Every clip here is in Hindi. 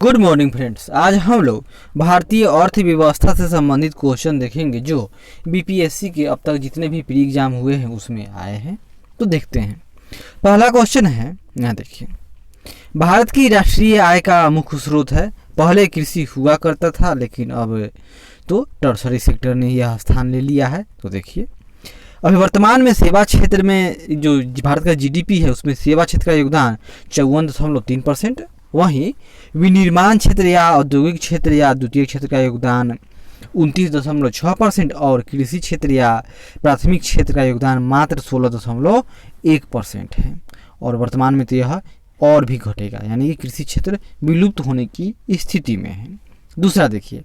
Good morning friends. आज हम लोग भारतीय अर्थव्यवस्था से संबंधित क्वेश्चन देखेंगे जो बीपीएससी के अब तक जितने भी प्री एग्जाम हुए हैं उसमें आए हैं। तो देखते हैं। पहला क्वेश्चन है, यहाँ देखिए, भारत की राष्ट्रीय आय का मुख्य स्रोत है। पहले कृषि हुआ करता था, लेकिन अब तो टर्सरी सेक्टर ने यह स्थान ले लिया है। तो देखिए, अभी वर्तमान में सेवा क्षेत्र में जो भारत का जीडीपी है उसमें सेवा क्षेत्र का योगदान 54.3%। वहीं विनिर्माण क्षेत्र या औद्योगिक क्षेत्र या द्वितीय क्षेत्र का योगदान 29.6% और कृषि क्षेत्र या प्राथमिक क्षेत्र का योगदान मात्र 16.1% है। और वर्तमान में तो यह और भी घटेगा, यानी कि कृषि क्षेत्र विलुप्त होने की स्थिति में है। दूसरा देखिए,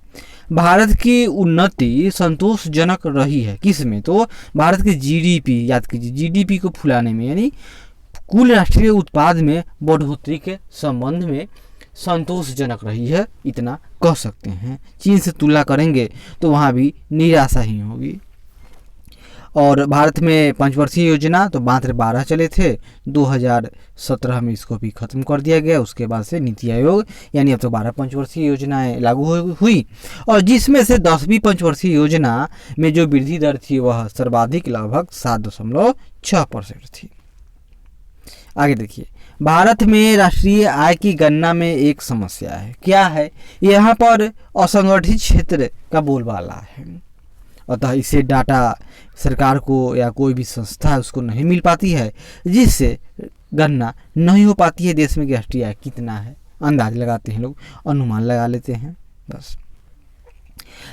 भारत की उन्नति संतोषजनक रही है किस में? तो भारत के जीडीपी, याद कीजिए, जीडीपी को फुलाने में, यानी कुल राष्ट्रीय उत्पाद में बढ़ोतरी के संबंध में संतोषजनक रही है, इतना कह सकते हैं। चीन से तुलना करेंगे तो वहाँ भी निराशा ही होगी। और भारत में पंचवर्षीय योजना तो मात्र 12 चले थे, 2017 में इसको भी खत्म कर दिया गया। उसके बाद से नीति आयोग, यानी अब तो 12 पंचवर्षीय योजनाएं लागू हुई, और जिसमें से 10वीं पंचवर्षीय योजना में जो वृद्धि दर थी वह सर्वाधिक लगभग 7.6% थी। आगे देखिए, भारत में राष्ट्रीय आय की गणना में एक समस्या है। क्या है? यहाँ पर असंगठित क्षेत्र का बोलबाला है, अतः इसे डाटा सरकार को या कोई भी संस्था है उसको नहीं मिल पाती है, जिससे गणना नहीं हो पाती है देश में कि राष्ट्रीय आय कितना है। अंदाज लगाते हैं लोग, अनुमान लगा लेते हैं बस।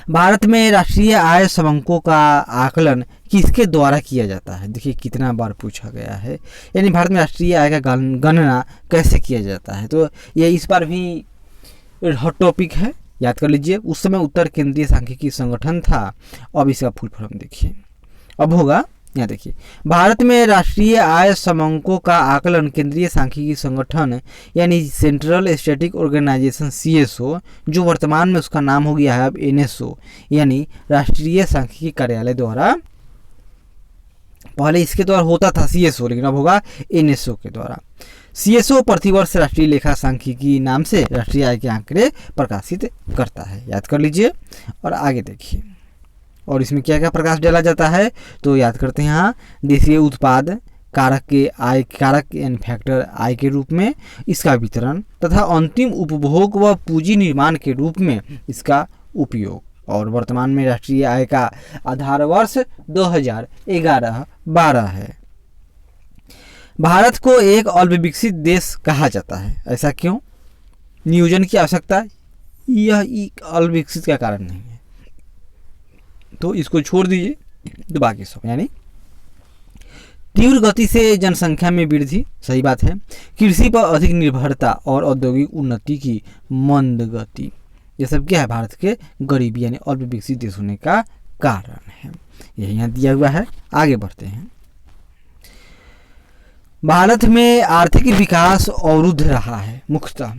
भारत में राष्ट्रीय आय समंकों का आकलन किसके द्वारा किया जाता है? देखिए, कितना बार पूछा गया है, यानी भारत में राष्ट्रीय आय का गणना कैसे किया जाता है। तो ये इस बार भी हॉट टॉपिक है, याद कर लीजिए। उस समय उत्तर केंद्रीय सांख्यिकी संगठन था, अब इसका फुल फॉर्म देखिए। अब होगा, यहाँ देखिए, भारत में राष्ट्रीय आय समंकों का आकलन केंद्रीय सांख्यिकी संगठन यानी सेंट्रल स्टैटिक ऑर्गेनाइजेशन CSO, जो वर्तमान में उसका नाम हो गया है अब NSO, यानी राष्ट्रीय सांख्यिकी कार्यालय द्वारा। पहले इसके द्वारा होता था CSO, लेकिन अब होगा NSO के द्वारा। CSO प्रतिवर्ष राष्ट्रीय लेखा सांख्यिकी नाम से राष्ट्रीय आय के आंकड़े प्रकाशित करता है, याद कर लीजिए। और आगे देखिए, और इसमें क्या क्या प्रकाश डाला जाता है तो याद करते हैं। यहाँ देशीय उत्पाद कारक के आय, कारक एंड फैक्टर आय के रूप में इसका वितरण तथा अंतिम उपभोग व पूंजी निर्माण के रूप में इसका उपयोग। और वर्तमान में राष्ट्रीय आय का आधार वर्ष 2011-12 है। भारत को एक अल्पविकसित देश कहा जाता है, ऐसा क्यों? नियोजन की आवश्यकता, यह एक अल्पविकसित का कारण नहीं है, तो इसको छोड़ दीजिए। तो बाकी सब, यानी तीव्र गति से जनसंख्या में वृद्धि, सही बात है। कृषि पर अधिक निर्भरता और औद्योगिक उन्नति की मंद गति, ये सब क्या है? भारत के गरीबी यानी अल्पविकसित देश होने का कारण है। यही यहाँ दिया हुआ है। आगे बढ़ते हैं। भारत में आर्थिक विकास अवरुद्ध रहा है, मुख्यतः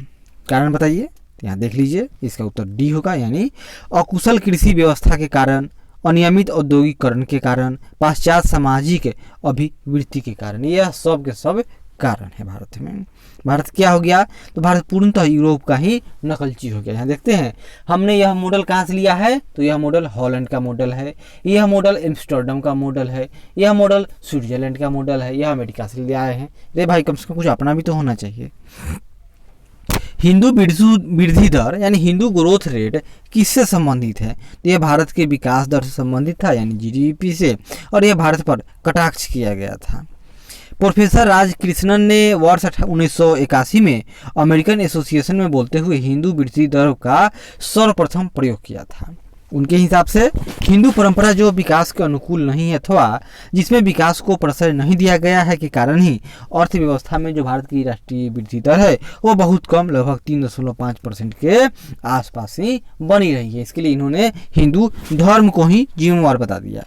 कारण बताइए। यहाँ देख लीजिए, इसका उत्तर डी होगा, यानी अकुशल कृषि व्यवस्था के कारण, अनियमित औद्योगिकरण के कारण, पाश्चात्य सामाजिक अभिवृत्ति के कारण, यह सब के सब कारण है भारत में। भारत क्या हो गया? तो भारत पूर्णतः यूरोप का ही नकलची हो गया। यहाँ देखते हैं, हमने यह मॉडल कहाँ से लिया है? तो यह मॉडल हॉलैंड का मॉडल है, यह मॉडल एम्स्टर्डम का मॉडल है, यह मॉडल स्विट्जरलैंड का मॉडल है, यह अमेरिका से ले आए हैं। अरे भाई, कम से कम कुछ अपना भी तो होना चाहिए। हिंदू वृद्धि दर यानी हिंदू ग्रोथ रेट किससे संबंधित है? तो यह भारत के विकास दर से संबंधित था, यानी GDP से, और यह भारत पर कटाक्ष किया गया था। प्रोफेसर राज कृष्णन ने वर्ष 1981 में अमेरिकन एसोसिएशन में बोलते हुए हिंदू वृद्धि दर का सर्वप्रथम प्रयोग किया था। उनके हिसाब से हिंदू परंपरा जो विकास के अनुकूल नहीं है अथवा जिसमें विकास को प्रश्रय नहीं दिया गया है के कारण ही अर्थव्यवस्था में जो भारत की राष्ट्रीय वृद्धि दर है वो बहुत कम, लगभग 3.5% के आसपास ही बनी रही है। इसके लिए इन्होंने हिंदू धर्म को ही जिम्मेवार बता दिया।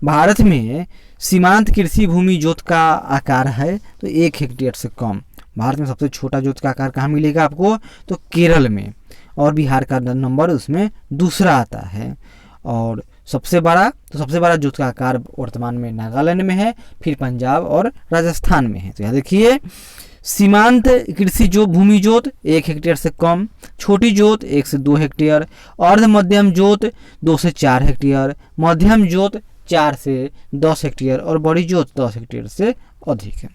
भारत में सीमांत कृषि भूमि जोत का आकार है तो 1 हेक्टेयर से कम। भारत में सबसे छोटा जोत का आकार कहाँ मिलेगा आपको? तो केरल में, और बिहार का नंबर उसमें दूसरा आता है। और सबसे बड़ा जोत का आकार वर्तमान में नागालैंड में है, फिर पंजाब और राजस्थान में है। तो यहाँ देखिए, सीमांत कृषि जो भूमि जोत 1 हेक्टेयर से कम, छोटी जोत 1 से 2 हेक्टेयर, अर्ध मध्यम जोत 2 से 4 हेक्टेयर, मध्यम जोत 4 से 10 हेक्टेयर और बड़ी जोत 10 हेक्टेयर से अधिक है।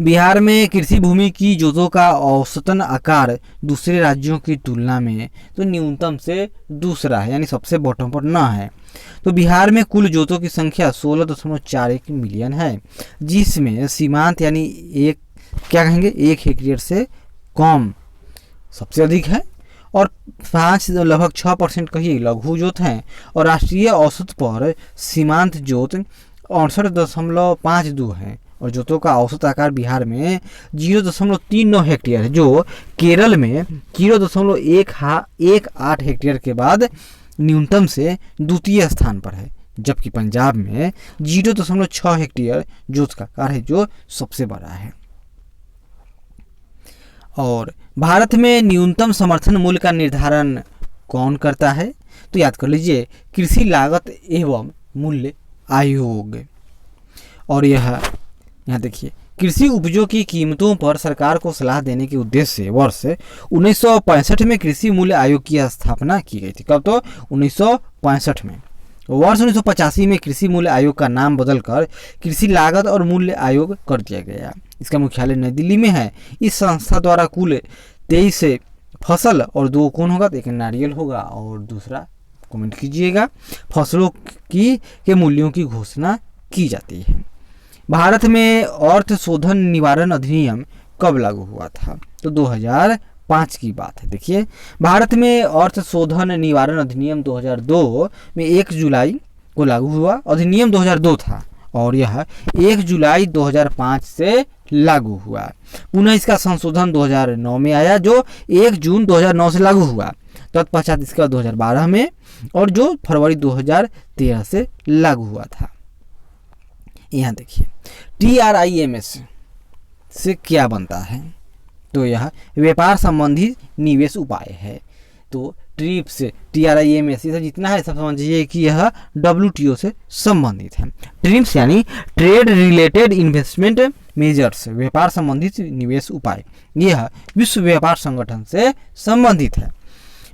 बिहार में कृषि भूमि की जोतों का औसतन आकार दूसरे राज्यों की तुलना में तो न्यूनतम से दूसरा है, यानी सबसे बॉटम पर ना है। तो बिहार में कुल जोतों की संख्या 16.41 मिलियन है, जिसमें सीमांत यानी एक क्या कहेंगे 1 हेक्टेयर से कम सबसे अधिक है और 5 लगभग 6% कहिए लघु जोत हैं और राष्ट्रीय औसत पर सीमांत जोत 68.52 है और जोतों का औसत आकार बिहार में 0.39 हेक्टेयर है, जो केरल में 0.18 हेक्टेयर के बाद न्यूनतम से द्वितीय स्थान पर है, जबकि पंजाब में 0.6 हेक्टेयर जोत का आकार है जो सबसे बड़ा है। और भारत में न्यूनतम समर्थन मूल्य का निर्धारण कौन करता है? तो याद कर लीजिए कृषि लागत एवं मूल्य आयोग। और यहाँ देखिए कृषि उपजों की कीमतों पर सरकार को सलाह देने के उद्देश्य से वर्ष 1965 में कृषि मूल्य आयोग की स्थापना की गई थी। कब? तो 1965 में। वर्ष 1985 में कृषि मूल्य आयोग का नाम बदलकर कृषि लागत और मूल्य आयोग कर दिया गया। इसका मुख्यालय नई दिल्ली में है। इस संस्था द्वारा कुल 23 फसल और 2 कौन होगा? तो एक नारियल होगा और दूसरा कमेंट कीजिएगा फसलों के मूल्यों की घोषणा की जाती है। भारत में अर्थ शोधन निवारण अधिनियम कब लागू हुआ था? तो 2005 की बात है। देखिए भारत में अर्थ शोधन निवारण अधिनियम 2002 में 1 जुलाई को लागू हुआ। अधिनियम 2002 था और यह 1 जुलाई 2005 से लागू हुआ। पुनः इसका संशोधन 2009 में आया जो 1 जून 2009 से लागू हुआ। तत्पश्चात इसका 2012 में और जो फरवरी 2013 से लागू हुआ था। यहाँ देखिए TRIMS से क्या बनता है? तो यह व्यापार संबंधी निवेश उपाय है। तो ट्रिप्स TRIMS से जितना है सब समझिए कि यह WTO से संबंधित है। ट्रिप्स यानी ट्रेड रिलेटेड इन्वेस्टमेंट मेजर्स, व्यापार संबंधित निवेश उपाय, यह विश्व व्यापार संगठन से संबंधित है।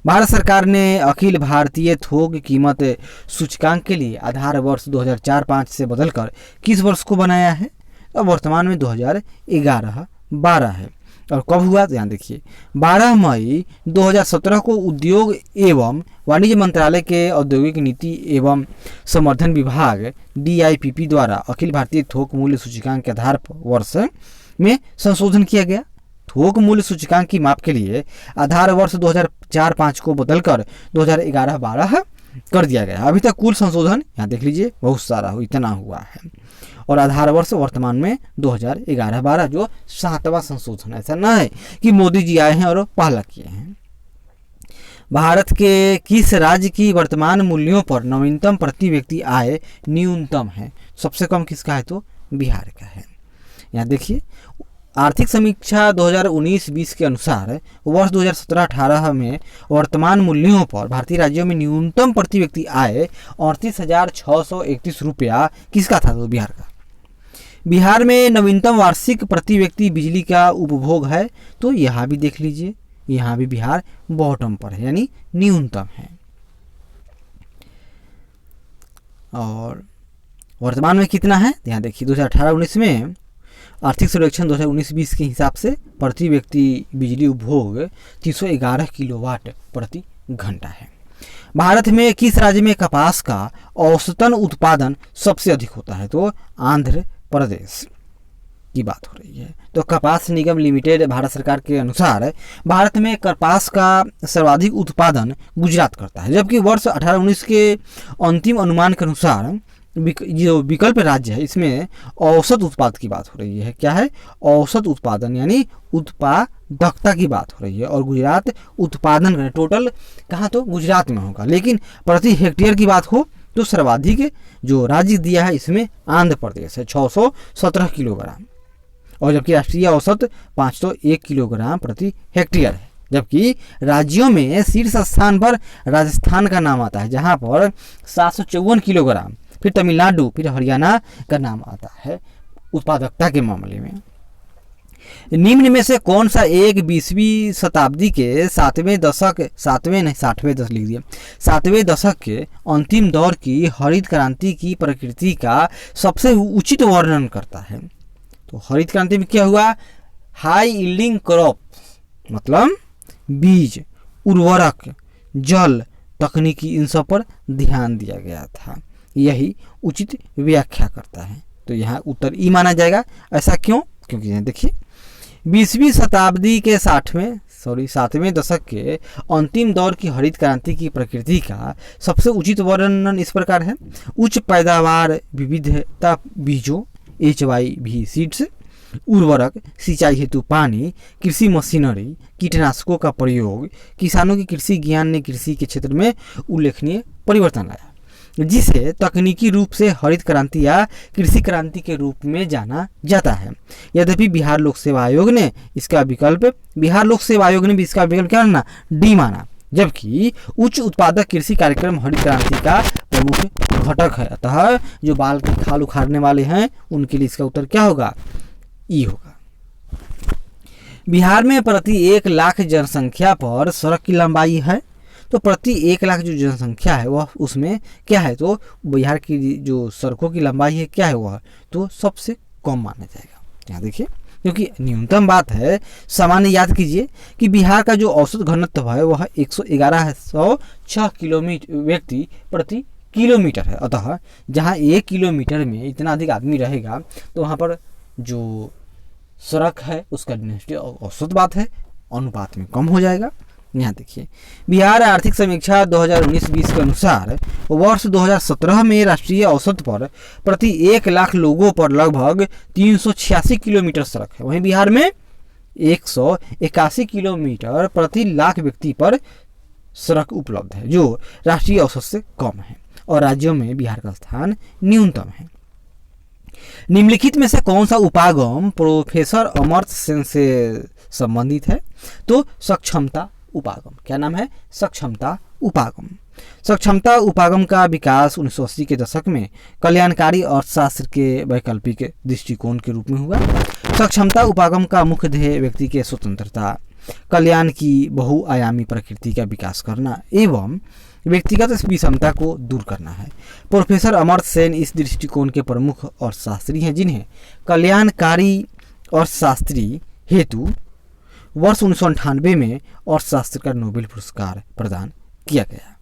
भारत सरकार ने अखिल भारतीय थोक कीमत सूचकांक के लिए आधार वर्ष 2004-05 से बदलकर किस वर्ष को बनाया है? अब वर्तमान में 2011-12 है। और कब हुआ? तो यहाँ देखिए 12 मई 2017 को उद्योग एवं वाणिज्य मंत्रालय के औद्योगिक नीति एवं संवर्धन विभाग DIPP द्वारा अखिल भारतीय थोक मूल्य सूचकांक के आधार वर्ष में संशोधन किया गया। थोक मूल्य सूचकांक की माप के लिए आधार वर्ष 2004-05 को बदलकर 2011-12 कर दिया गया। अभी तक कुल संशोधन यहाँ देख लीजिए बहुत सारा इतना हुआ है और आधार वर्ष वर्तमान में 2011-12 जो 7वां संशोधन। ऐसा ना है कि मोदी जी आए हैं और पहला किए हैं। भारत के किस राज्य की वर्तमान मूल्यों पर नवीनतम प्रति व्यक्ति आय न्यूनतम है? सबसे कम किसका है? तो बिहार का है। यहाँ देखिए आर्थिक समीक्षा 2019-20 के अनुसार वर्ष 2017-18 में वर्तमान मूल्यों पर भारतीय राज्यों में न्यूनतम प्रति व्यक्ति आय 38,631 रुपया किसका था? तो बिहार का। बिहार में नवीनतम वार्षिक प्रति व्यक्ति बिजली का उपभोग है। तो यहाँ भी देख लीजिए, यहाँ भी बिहार बॉटम पर है यानी न्यूनतम है। और वर्तमान में कितना है? यहाँ देखिए 2018-19 में आर्थिक सर्वेक्षण 2019-20 के हिसाब से प्रति व्यक्ति बिजली उपभोग 311 किलोवाट प्रति घंटा है। भारत में किस राज्य में कपास का औसतन उत्पादन सबसे अधिक होता है? तो आंध्र प्रदेश की बात हो रही है। तो कपास निगम लिमिटेड भारत सरकार के अनुसार भारत में कपास का सर्वाधिक उत्पादन गुजरात करता है, जबकि वर्ष 18-19 के अंतिम अनुमान के अनुसार जो विकल्प राज्य है इसमें औसत उत्पाद की बात हो रही है। क्या है? औसत उत्पादन यानी उत्पादकता की बात हो रही है और गुजरात उत्पादन करे। टोटल कहाँ? तो गुजरात में होगा, लेकिन प्रति हेक्टेयर की बात हो तो सर्वाधिक जो राज्य दिया है इसमें आंध्र प्रदेश है 617 किलोग्राम और जबकि राष्ट्रीय औसत 501 किलोग्राम प्रति हेक्टेयर है। जबकि राज्यों में शीर्ष स्थान पर राजस्थान का नाम आता है जहाँ पर 754 किलोग्राम, फिर तमिलनाडु, फिर हरियाणा का नाम आता है उत्पादकता के मामले में। निम्न में से कौन सा एक 20वीं शताब्दी के 7वें दशक के अंतिम दौर की हरित क्रांति की प्रकृति का सबसे उचित वर्णन करता है? तो हरित क्रांति में क्या हुआ? हाई यील्डिंग क्रॉप मतलब बीज, उर्वरक, जल, तकनीकी, इन सब पर ध्यान दिया गया था। यही उचित व्याख्या करता है। तो यहाँ उत्तर ई माना जाएगा। ऐसा क्यों? क्योंकि यहाँ देखिए 20वीं शताब्दी के 7वें दशक के अंतिम दौर की हरित क्रांति की प्रकृति का सबसे उचित वर्णन इस प्रकार है। उच्च पैदावार, विविधता बीजों, HYV सीड्स, उर्वरक, सिंचाई हेतु पानी, कृषि मशीनरी, कीटनाशकों का प्रयोग, किसानों की कृषि ज्ञान ने कृषि के क्षेत्र में उल्लेखनीय परिवर्तन लाया, जिसे तकनीकी रूप से हरित क्रांति या कृषि क्रांति के रूप में जाना जाता है। यद्यपि बिहार लोक सेवा आयोग ने भी इसका विकल्प क्या माना? डी माना, जबकि उच्च उत्पादक कृषि कार्यक्रम हरित क्रांति का प्रमुख घटक है। अतः जो बाल की खाल उखाड़ने वाले हैं उनके लिए इसका उत्तर क्या होगा? ई होगा। बिहार में प्रति 1 लाख जनसंख्या पर सड़क की लंबाई है। तो प्रति 1 लाख जो जनसंख्या है वह उसमें क्या है? तो बिहार की जो सड़कों की लंबाई है क्या है? वह तो सबसे कम माना जाएगा। यहाँ देखिए, क्योंकि न्यूनतम बात है, सामान्य याद कीजिए कि बिहार का जो औसत घनत्व है वह 11106 किलोमीटर व्यक्ति प्रति किलोमीटर है। अतः जहाँ 1 किलोमीटर में इतना अधिक आदमी रहेगा तो वहाँ पर जो सड़क है उसका डेंसिटी औसत बात है अनुपात में कम हो जाएगा। यहाँ देखिए, बिहार आर्थिक समीक्षा 2019-20 के अनुसार वर्ष 2017 में राष्ट्रीय औसत पर प्रति 1 लाख लोगों पर लगभग 386 किलोमीटर सड़क है। वहीं बिहार में 181 किलोमीटर प्रति लाख व्यक्ति पर सड़क उपलब्ध है, जो राष्ट्रीय औसत से कम है और राज्यों में बिहार का स्थान न्यूनतम है। निम्नलिखित में से कौन सा उपागम प्रोफेसर अमर्त्य सेन से संबंधित है? तो सक्षमता उपागम। क्या नाम है? सक्षमता उपागम। सक्षमता उपागम का विकास 1980 के दशक में कल्याणकारी अर्थशास्त्र के वैकल्पिक दृष्टिकोण के रूप में हुआ। सक्षमता उपागम का मुख्य ध्येय व्यक्ति के स्वतंत्रता, कल्याण की बहुआयामी प्रकृति का विकास करना एवं व्यक्तिगत विषमता को दूर करना है। प्रोफेसर अमर्त्य सेन इस दृष्टिकोण के प्रमुख अर्थशास्त्री हैं, जिन्हें कल्याणकारी अर्थशास्त्री हेतु वर्ष 1998 में अर्थशास्त्र का नोबेल पुरस्कार प्रदान किया गया।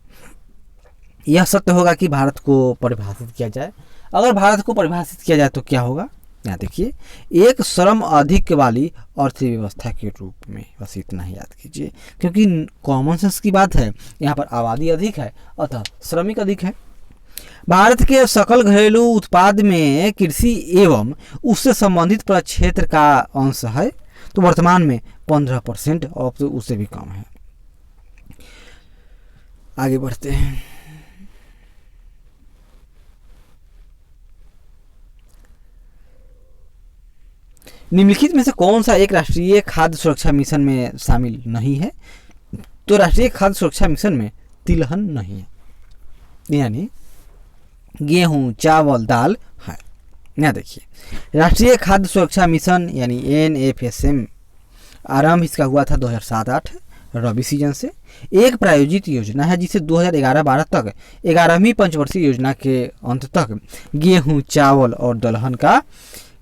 यह सत्य होगा कि भारत को परिभाषित किया जाए। अगर भारत को परिभाषित किया जाए तो क्या होगा? यहाँ देखिए, एक श्रम अधिक वाली अर्थव्यवस्था के रूप में। बस इतना ही याद कीजिए, क्योंकि कॉमन सेंस की बात है। यहाँ पर आबादी अधिक है अतः श्रमिक अधिक है। भारत के सकल घरेलू उत्पाद में कृषि एवं उससे संबंधित प्रक्षेत्र का अंश है, तो वर्तमान में 15% और तो उससे भी कम है। आगे बढ़ते हैं। निम्नलिखित में से कौन सा एक राष्ट्रीय खाद्य सुरक्षा मिशन में शामिल नहीं है? तो राष्ट्रीय खाद्य सुरक्षा मिशन में तिलहन नहीं है, यानी गेहूं, चावल, दाल है। यहाँ देखिए, राष्ट्रीय खाद्य सुरक्षा मिशन यानी NFSM आरंभ इसका हुआ था 2007-08 रबी सीजन से। एक प्रायोजित योजना है जिसे 2011-12 तक 11वीं पंचवर्षीय योजना के अंत तक गेहूं, चावल और दलहन का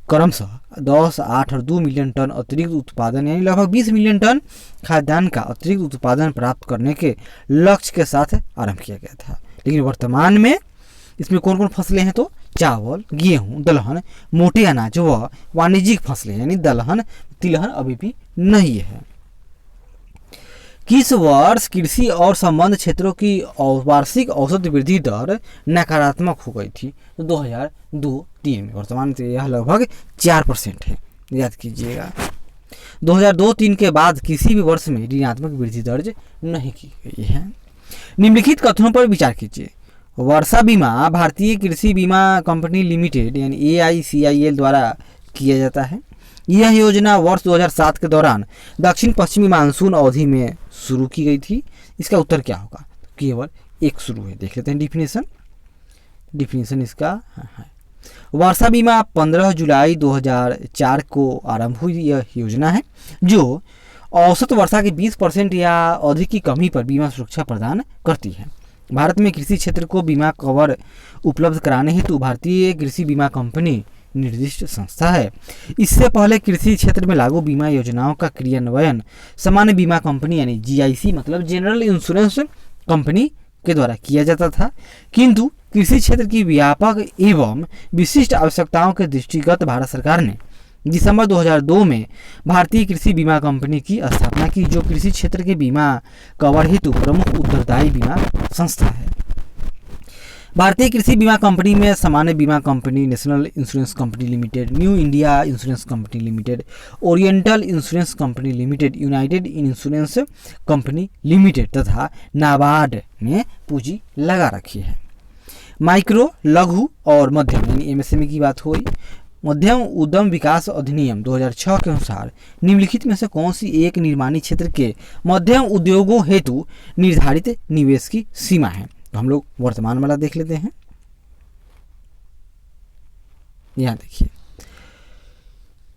क्रमशः 10, 8 और 2 मिलियन टन अतिरिक्त उत्पादन यानी लगभग 20 मिलियन टन खाद्यान्न का अतिरिक्त उत्पादन प्राप्त करने के लक्ष्य के साथ आरंभ किया गया था। लेकिन वर्तमान में इसमें कौन कौन फसलें हैं? तो चावल, गेहूं, दलहन, मोटे अनाज व वाणिज्यिक फसलें यानी दलहन, तिलहन अभी भी नहीं है। किस वर्ष कृषि और संबद्ध क्षेत्रों की वार्षिक औसत वृद्धि दर नकारात्मक हो गई थी? तो 2002-03 में। वर्तमान में यह लगभग 4% है, याद कीजिएगा। 2002-03 के बाद किसी भी वर्ष में ऋणात्मक वृद्धि दर्ज नहीं की गई है। निम्नलिखित कथनों पर विचार कीजिए। वर्षा बीमा भारतीय कृषि बीमा कंपनी लिमिटेड यानी AICIL द्वारा किया जाता है। यह योजना वर्ष 2007 के दौरान दक्षिण पश्चिमी मानसून अवधि में शुरू की गई थी। इसका उत्तर क्या होगा? केवल एक शुरू है। देख लेते हैं डिफिनेशन इसका है। वर्षा बीमा 15 जुलाई 2004 को आरंभ हुई यह योजना है जो औसत वर्षा के 20% या अधिक की कमी पर बीमा सुरक्षा प्रदान करती है। भारत में कृषि क्षेत्र को बीमा कवर उपलब्ध कराने हेतु भारतीय कृषि बीमा कंपनी निर्दिष्ट संस्था है। इससे पहले कृषि क्षेत्र में लागू बीमा योजनाओं का क्रियान्वयन सामान्य बीमा कंपनी यानी जीआईसी मतलब जनरल इंश्योरेंस कंपनी के द्वारा किया जाता था, किंतु कृषि क्षेत्र की व्यापक एवं विशिष्ट आवश्यकताओं के दृष्टिगत भारत सरकार ने दिसंबर 2002 में भारतीय कृषि बीमा कंपनी की स्थापना की, जो कृषि क्षेत्र के बीमा कवर हेतु प्रमुख उत्तरदायी बीमा संस्था है। भारतीय कृषि बीमा कंपनी में सामान्य बीमा company, national insurance company limited, new India insurance company limited, oriental insurance company limited, United insurance company limited तथा नाबार्ड ने पूंजी लगा रखी है। माइक्रो, लघु और मध्यम यानी एमएसएमई की बात हुई। मध्यम उद्यम विकास अधिनियम 2006 के अनुसार निम्नलिखित में से कौन सी एक निर्माणी क्षेत्र के मध्यम उद्योगों हेतु निर्धारित निवेश की सीमा है? तो हम लोग वर्तमान वाला देख लेते हैं। यहाँ देखिए,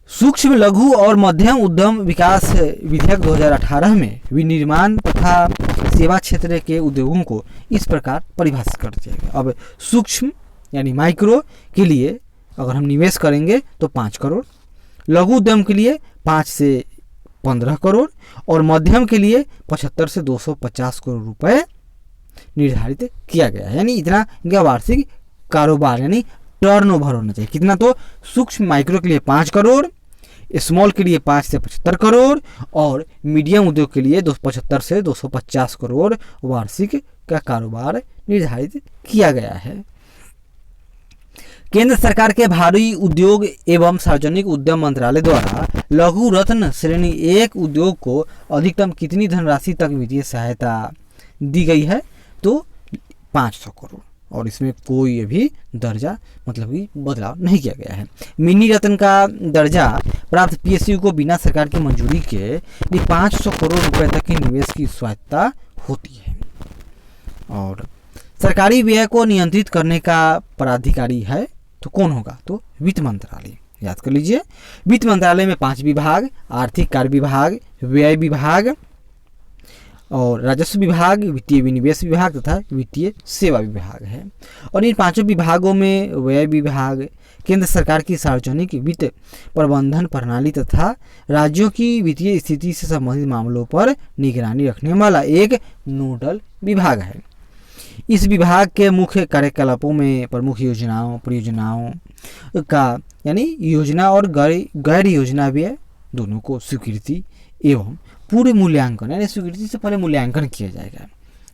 सूक्ष्म, लघु और मध्यम उद्यम विकास विधेयक 2018 में विनिर्माण तथा सेवा क्षेत्र के उद्योगों को इस प्रकार परिभाषित कर दिया गया। अब सूक्ष्म यानी माइक्रो के लिए अगर हम निवेश करेंगे तो 5 करोड़, लघु उद्यम के लिए 5 से 15 करोड़ और मध्यम के लिए 75 से 250 करोड़ रुपए निर्धारित किया गया है। यानी इतना इनका वार्षिक कारोबार यानी टर्नओवर होना चाहिए। कितना? तो सूक्ष्म माइक्रो के लिए 5 करोड़, स्मॉल के लिए 5 से 75 करोड़ और मीडियम उद्योग के लिए 275 से 250 करोड़ वार्षिक का कारोबार निर्धारित किया गया है। केंद्र सरकार के भारी उद्योग एवं सार्वजनिक उद्यम मंत्रालय द्वारा लघु रत्न श्रेणी 1 उद्योग को अधिकतम कितनी धनराशि तक वित्तीय सहायता दी गई है? तो 500 करोड़ और इसमें कोई भी दर्जा मतलब कि बदलाव नहीं किया गया है। मिनी रत्न का दर्जा प्राप्त पीएसयू को बिना सरकार की मंजूरी के 500 करोड़ रुपए तक के निवेश की स्वायत्तता होती है। और सरकारी व्यय को नियंत्रित करने का पदाधिकारी है तो कौन होगा? तो वित्त मंत्रालय। याद कर लीजिए, वित्त मंत्रालय में 5 विभाग, आर्थिक कार्य विभाग, व्यय विभाग और राजस्व विभाग, वित्तीय विनिवेश विभाग तथा वित्तीय सेवा विभाग है। और इन 5 विभागों में व्यय विभाग केंद्र सरकार की सार्वजनिक वित्त प्रबंधन प्रणाली तथा राज्यों की वित्तीय स्थिति से संबंधित मामलों पर निगरानी रखने वाला एक नोडल विभाग है। इस विभाग के मुख्य कार्यकलापों में प्रमुख योजनाओं, परियोजनाओं का यानी योजना और गैर योजना व्यय दोनों को स्वीकृति एवं पूरे मूल्यांकन यानी स्वीकृति से पहले मूल्यांकन किया जाएगा।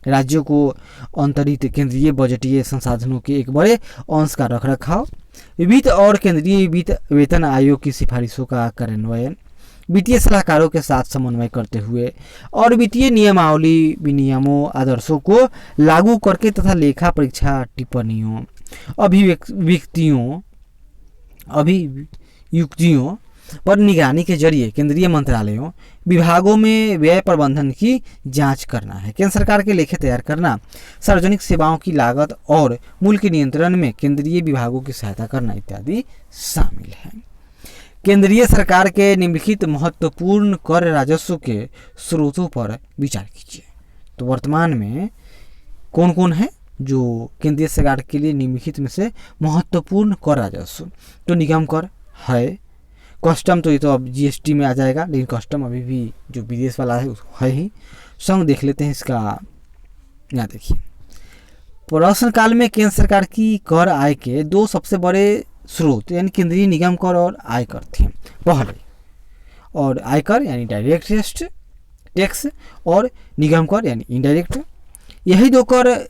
राज्यों को अंतरित केंद्रीय बजटीय संसाधनों के एक बड़े अंश का रखरखाव, वित्त और केंद्रीय वित्त वेतन आयोग की सिफारिशों का कार्यान्वयन, वित्तीय सलाहकारों के साथ समन्वय करते हुए और वित्तीय नियमावली विनियमों आदर्शों को लागू करके तथा लेखा परीक्षा टिप्पणियों अभियुक्तियों पर निगरानी के जरिए केंद्रीय मंत्रालयों विभागों में व्यय प्रबंधन की जांच करना है। केंद्र सरकार के लेखे तैयार करना, सार्वजनिक सेवाओं की लागत और मूल्य के नियंत्रण में केंद्रीय विभागों की सहायता करना इत्यादि शामिल है। केंद्रीय सरकार के निम्नलिखित महत्वपूर्ण कर राजस्व के स्रोतों पर विचार कीजिए। तो वर्तमान में कौन कौन है जो केंद्रीय सरकार के लिए निम्नलिखित में से महत्वपूर्ण कर राजस्व? तो निगम कर है, कस्टम तो ये तो अब जीएसटी में आ जाएगा, लेकिन कस्टम अभी भी जो विदेश वाला है ही। संग देख लेते हैं इसका। यहाँ देखिए, प्रश्न काल में केंद्र सरकार की कर आय के 2 सबसे बड़े स्रोत यानी केंद्रीय निगम कर और आयकर थे पहले। और आयकर यानी डायरेक्ट टैक्स और निगम कर यानी इनडायरेक्ट, यही 2 कर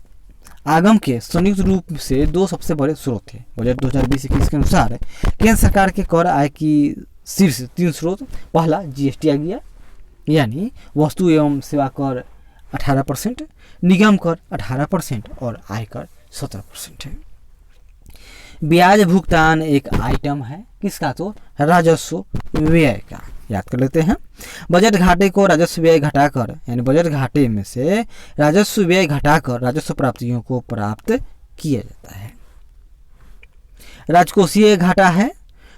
आगम के संयुक्त रूप से 2 सबसे बड़े स्रोत थे। बजट 2020-21 के अनुसार केंद्र सरकार के कर आय की शीर्ष 3 स्रोत, पहला जीएसटी आ गया यानी वस्तु एवं सेवा कर 18%, निगम कर 18% और आयकर 17% है। ब्याज भुगतान एक आइटम है किसका? तो राजस्व व्यय का। याद कर लेते हैं, बजट घाटे को राजस्व व्यय घटाकर यानी बजट घाटे में से राजस्व व्यय घटाकर राजस्व प्राप्तियों को प्राप्त किया जाता है। राजकोषीय घाटा है।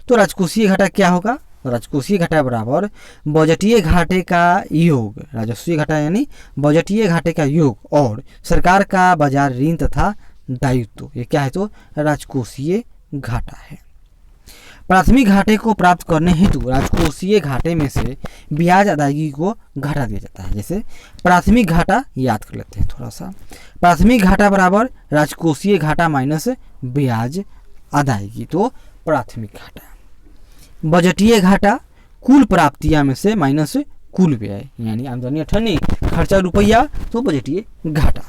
तो राजकोषीय घाटा क्या होगा? राजकोषीय घाटा बराबर बजटीय घाटे का योग, राजस्वीय घाटा यानी बजटीय घाटे का योग और सरकार का बाजार ऋण तथा दायित्व, ये क्या है? तो राजकोषीय घाटा है। प्राथमिक घाटे को प्राप्त करने हेतु राजकोषीय घाटे में से ब्याज अदायगी को घटा दिया जाता है। जैसे प्राथमिक घाटा याद कर लेते हैं थोड़ा सा। प्राथमिक घाटा बराबर राजकोषीय घाटा माइनस ब्याज अदायगी, तो प्राथमिक घाटा। बजटीय घाटा कुल प्राप्तियां में से माइनस कुल व्यय, यानी आमदनी अठन्नी खर्चा रुपया, तो बजटीय घाटा।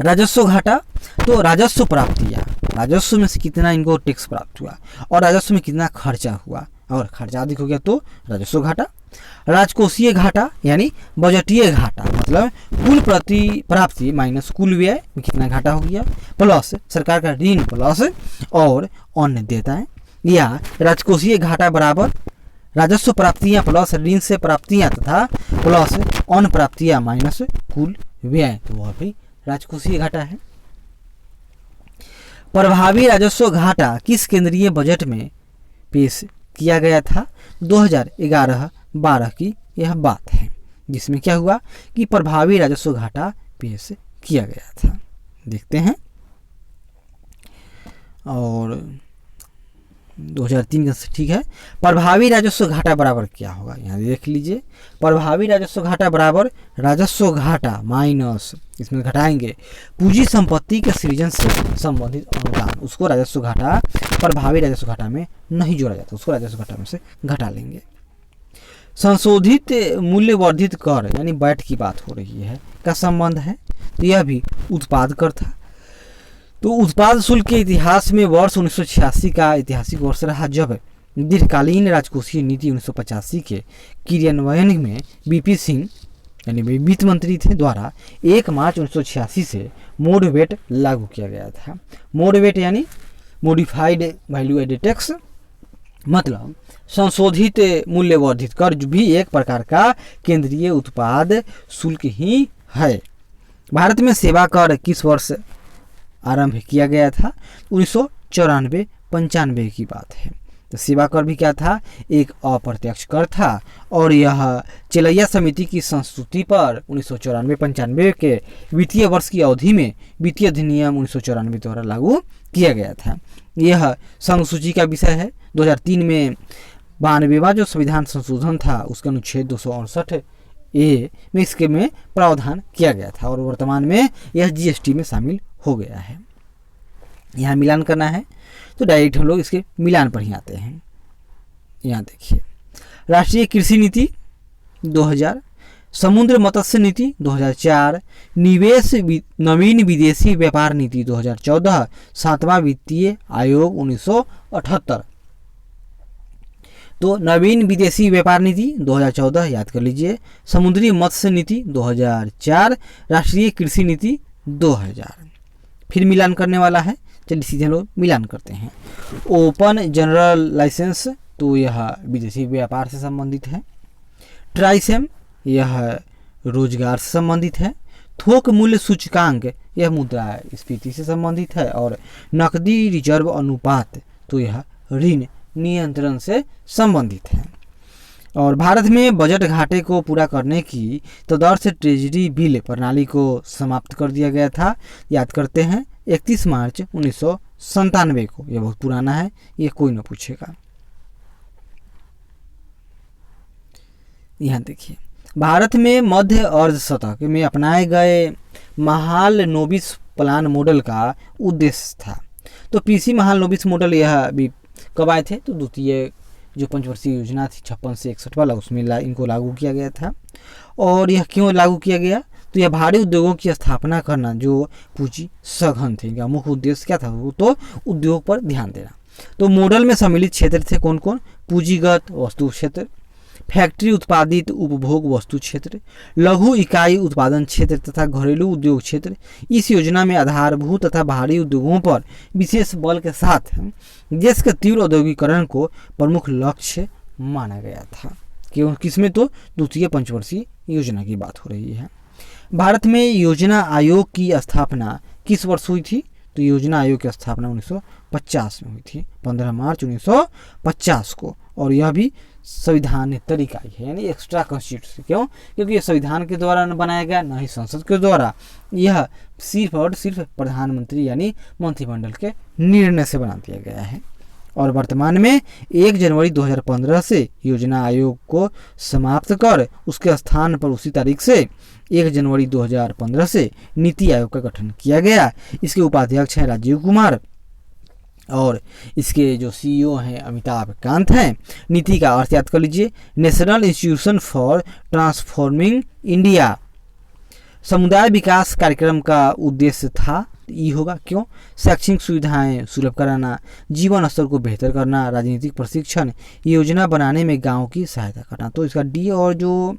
राजस्व घाटा, तो राजस्व प्राप्तियां, राजस्व में से कितना इनको टैक्स प्राप्त हुआ और राजस्व में कितना खर्चा हुआ, और खर्चा अधिक हो गया तो राजस्व घाटा। राजकोषीय घाटा यानी बजटीय घाटा, मतलब कुल प्राप्ति माइनस कुल व्यय में कितना घाटा हो गया, प्लस सरकार का ऋण प्लस और अन्य देयताएं। या राजकोषीय घाटा बराबर राजस्व प्राप्तियां प्लस ऋण से प्राप्तियां तथा प्लस अन्य प्राप्तियां माइनस कुल व्यय, तो वह भी राजकोषीय घाटा है। प्रभावी राजस्व घाटा किस केंद्रीय बजट में पेश किया गया था? 2011-12 की यह बात है, जिसमें क्या हुआ कि प्रभावी राजस्व घाटा पेश किया गया था। देखते हैं। और 2003 का ठीक है। प्रभावी राजस्व घाटा बराबर क्या होगा? यहाँ देख लीजिए। प्रभावी राजस्व घाटा बराबर राजस्व घाटा माइनस, इसमें घटाएंगे पूंजी संपत्ति के सृजन से संबंधित अनुदान, उसको राजस्व घाटा प्रभावी राजस्व घाटा में नहीं जोड़ा जाता, उसको राजस्व घाटा में से घटा लेंगे। संशोधित मूल्य वर्धित कर यानी वैट की बात हो रही है का संबंध है, तो यह भी उत्पाद कर था। तो उत्पाद शुल्क के इतिहास में वर्ष 1986 का ऐतिहासिक वर्ष रहा, जब दीर्घकालीन राजकोषीय नीति 1985 के क्रियान्वयन में बीपी सिंह यानी वित्त मंत्री थे द्वारा 1 मार्च 1986 से मोड वेट लागू किया गया था। मोड वेट यानी मॉडिफाइड वैल्यू एडेड टैक्स, मतलब संशोधित मूल्य वर्धित कर, जो भी एक प्रकार का केंद्रीय उत्पाद शुल्क ही है। भारत में सेवा कर किस वर्ष आरंभ किया गया था? 1994-95 की बात है। तो सेवा कर भी क्या था? एक अप्रत्यक्ष कर था और यह चेलैया समिति की संस्तुति पर 1994-95 के वित्तीय वर्ष की अवधि में वित्तीय अधिनियम 1994 द्वारा लागू किया गया था। यह संघ सूची का विषय है। 2003 में 92वां जो संविधान संशोधन था उसके अनुच्छेद 268A में इसके में प्रावधान किया गया था और वर्तमान में यह जीएसटी में शामिल हो गया है। यहाँ मिलान करना है तो डायरेक्ट हम लोग इसके मिलान पर ही आते हैं। यहाँ देखिए, राष्ट्रीय कृषि नीति 2000, समुद्र मत्स्य नीति 2004, निवेश नवीन विदेशी व्यापार नीति 2014, 7वां वित्तीय आयोग 1978। तो नवीन विदेशी व्यापार नीति 2014 याद कर लीजिए, समुद्री मत्स्य नीति 2004, राष्ट्रीय कृषि नीति 2000। फिर मिलान करने वाला है, चलिए सीधे लोग मिलान करते हैं। ओपन जनरल लाइसेंस, तो यह विदेशी व्यापार से संबंधित है। ट्राइसेम, यह रोजगार से संबंधित है। थोक मूल्य सूचकांक, यह मुद्रास्फीति से संबंधित है। और नकदी रिजर्व अनुपात, तो यह ऋण नियंत्रण से संबंधित है। और भारत में बजट घाटे को पूरा करने की तदर्थ ट्रेजरी बिल प्रणाली को समाप्त कर दिया गया था। याद करते हैं 31 मार्च 1997 को। यह बहुत पुराना है, ये कोई न पूछेगा। यहाँ देखिए, भारत में मध्य अर्ध शतक में अपनाए गए महालनोबिस प्लान मॉडल का उद्देश्य था। तो पीसी महालनोबिस मॉडल यह भी कब आए थे? तो द्वितीय जो पंचवर्षीय योजना थी 56 से 61 वाला, उसमें इनको लागू किया गया था। और यह क्यों लागू किया गया? तो यह भारी उद्योगों की स्थापना करना जो पूंजी सघन थे, इनका मुख्य उद्देश्य क्या था? वो तो उद्योग पर ध्यान देना। तो मॉडल में सम्मिलित क्षेत्र थे कौन कौन? पूंजीगत वस्तु क्षेत्र, फैक्ट्री उत्पादित उपभोग वस्तु क्षेत्र, लघु इकाई उत्पादन क्षेत्र तथा घरेलू उद्योग क्षेत्र। इस योजना में आधारभूत तथा भारी उद्योगों पर विशेष बल के साथ देश के तीव्र औद्योगिकरण को प्रमुख लक्ष्य माना गया था। क्यों? किसमें? तो द्वितीय पंचवर्षीय योजना की बात हो रही है। भारत में योजना आयोग की स्थापना किस वर्ष हुई थी? तो योजना आयोग की स्थापना 1950 में हुई थी, 15 मार्च 1950 को। और यह भी संविधानेतर इकाई है, यानी एक्स्ट्रा कॉन्स्टिट्यूशन। क्यों? क्योंकि यह संविधान के द्वारा न बनाया गया, न ही संसद के द्वारा, यह सिर्फ और सिर्फ प्रधानमंत्री यानी मंत्रिमंडल के निर्णय से बना दिया गया है। और वर्तमान में 1 जनवरी 2015 से योजना आयोग को समाप्त कर उसके स्थान पर उसी तारीख से 1 जनवरी 2015 से नीति आयोग का गठन किया गया। इसके उपाध्यक्ष हैं राजीव कुमार और इसके जो सीईओ हैं अमिताभ कांत हैं। नीति का अर्थ याद कर लीजिए, national institution for transforming India. समुदाय विकास कार्यक्रम का उद्देश्य था, ये होगा क्यों? शैक्षणिक सुविधाएं सुलभ कराना, जीवन स्तर को बेहतर करना, राजनीतिक प्रशिक्षण, योजना बनाने में गांव की सहायता करना। तो इसका डी और जो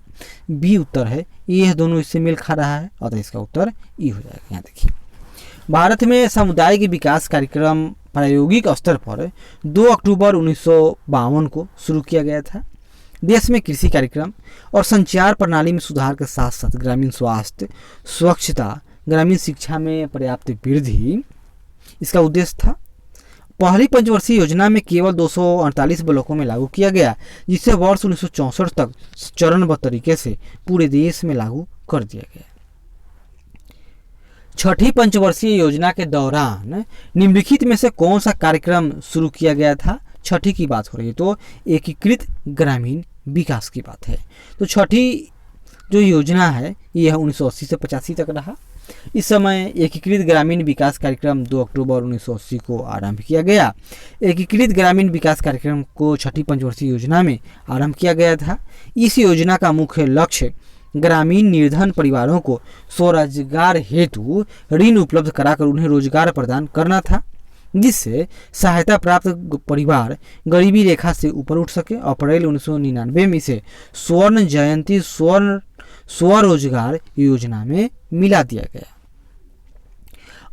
बी उत्तर है ये दोनों इससे मेल खा रहा है, अतः इसका उत्तर ई हो जाएगा। यहाँ देखिए, भारत में सामुदायिक विकास कार्यक्रम प्रायोगिक स्तर पर 2 अक्टूबर 1952 को शुरू किया गया था। देश में कृषि कार्यक्रम और संचार प्रणाली में सुधार के साथ साथ ग्रामीण स्वास्थ्य, स्वच्छता, ग्रामीण शिक्षा में पर्याप्त वृद्धि इसका उद्देश्य था। पहली पंचवर्षीय योजना में केवल 248 ब्लॉकों में लागू किया गया, जिसे वर्ष 1964 तक चरणबद्ध तरीके से पूरे देश में लागू कर दिया गया। छठी पंचवर्षीय योजना के दौरान निम्नलिखित में से कौन सा कार्यक्रम शुरू किया गया था? छठी की बात हो रही है तो एकीकृत ग्रामीण विकास की बात है। तो छठी जो योजना है यह 1980 से 85 तक रहा। इस समय एकीकृत ग्रामीण विकास कार्यक्रम 2 अक्टूबर 1980 को आरंभ किया गया। एकीकृत ग्रामीण विकास कार्यक्रम को छठी पंचवर्षीय योजना में आरंभ किया गया था। इस योजना का मुख्य लक्ष्य ग्रामीण निर्धन परिवारों को स्वरोजगार हेतु ऋण उपलब्ध कराकर उन्हें रोजगार प्रदान करना था, जिससे सहायता प्राप्त परिवार गरीबी रेखा से ऊपर उठ सके। अप्रैल 1999 में इसे स्वर्ण जयंती स्वरोजगार योजना में मिला दिया गया।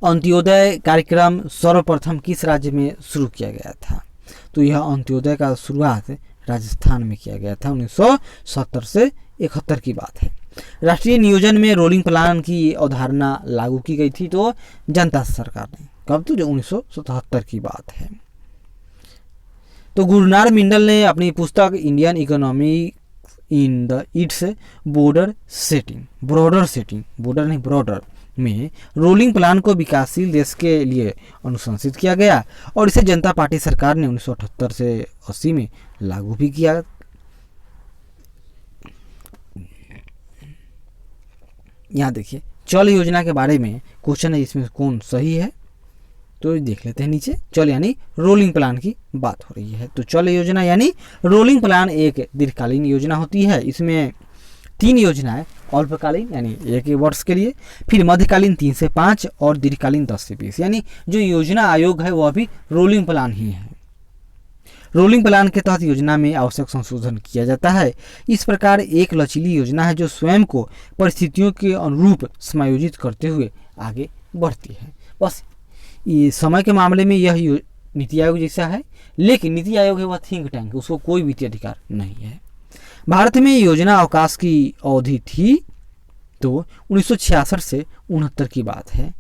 अंत्योदय कार्यक्रम सर्वप्रथम किस राज्य में शुरू किया गया था? तो यह अंत्योदय का शुरुआत राजस्थान में किया गया था। 1970 से 71 की बात है। राष्ट्रीय नियोजन में रोलिंग प्लान की अवधारणा लागू की गई थी तो जनता सरकार ने, कब? तो जो 1977 की बात है। तो गुरुनार मिंडल ने अपनी पुस्तक Indian economy in the it's broader में रोलिंग प्लान को विकासशील देश के लिए अनुशंसित किया गया और इसे जनता पार्टी सरकार ने 1978 से 80 में लागू भी किया। यहाँ देखिए, चल योजना के बारे में क्वेश्चन है, इसमें कौन सही है तो देख लेते हैं नीचे। चल यानी रोलिंग प्लान की बात हो रही है। तो चल योजना यानी रोलिंग प्लान एक दीर्घकालीन योजना होती है। इसमें 3 योजनाएं अल्पकालीन यानी 1 वर्ष के लिए, फिर मध्यकालीन 3 से 5 और दीर्घकालीन 10 से 20। यानी जो योजना आयोग है वह भी रोलिंग प्लान ही है। रोलिंग प्लान के तहत योजना में आवश्यक संशोधन किया जाता है। इस प्रकार एक लचीली योजना है जो स्वयं को परिस्थितियों के अनुरूप समायोजित करते हुए आगे बढ़ती है। बस ये समय के मामले में यह नीति आयोग जैसा है, लेकिन नीति आयोग है वह थिंक टैंक, उसको कोई वित्तीय अधिकार नहीं है। भारत में योजना अवकाश की अवधि थी तो 1966 से 69 की बात है।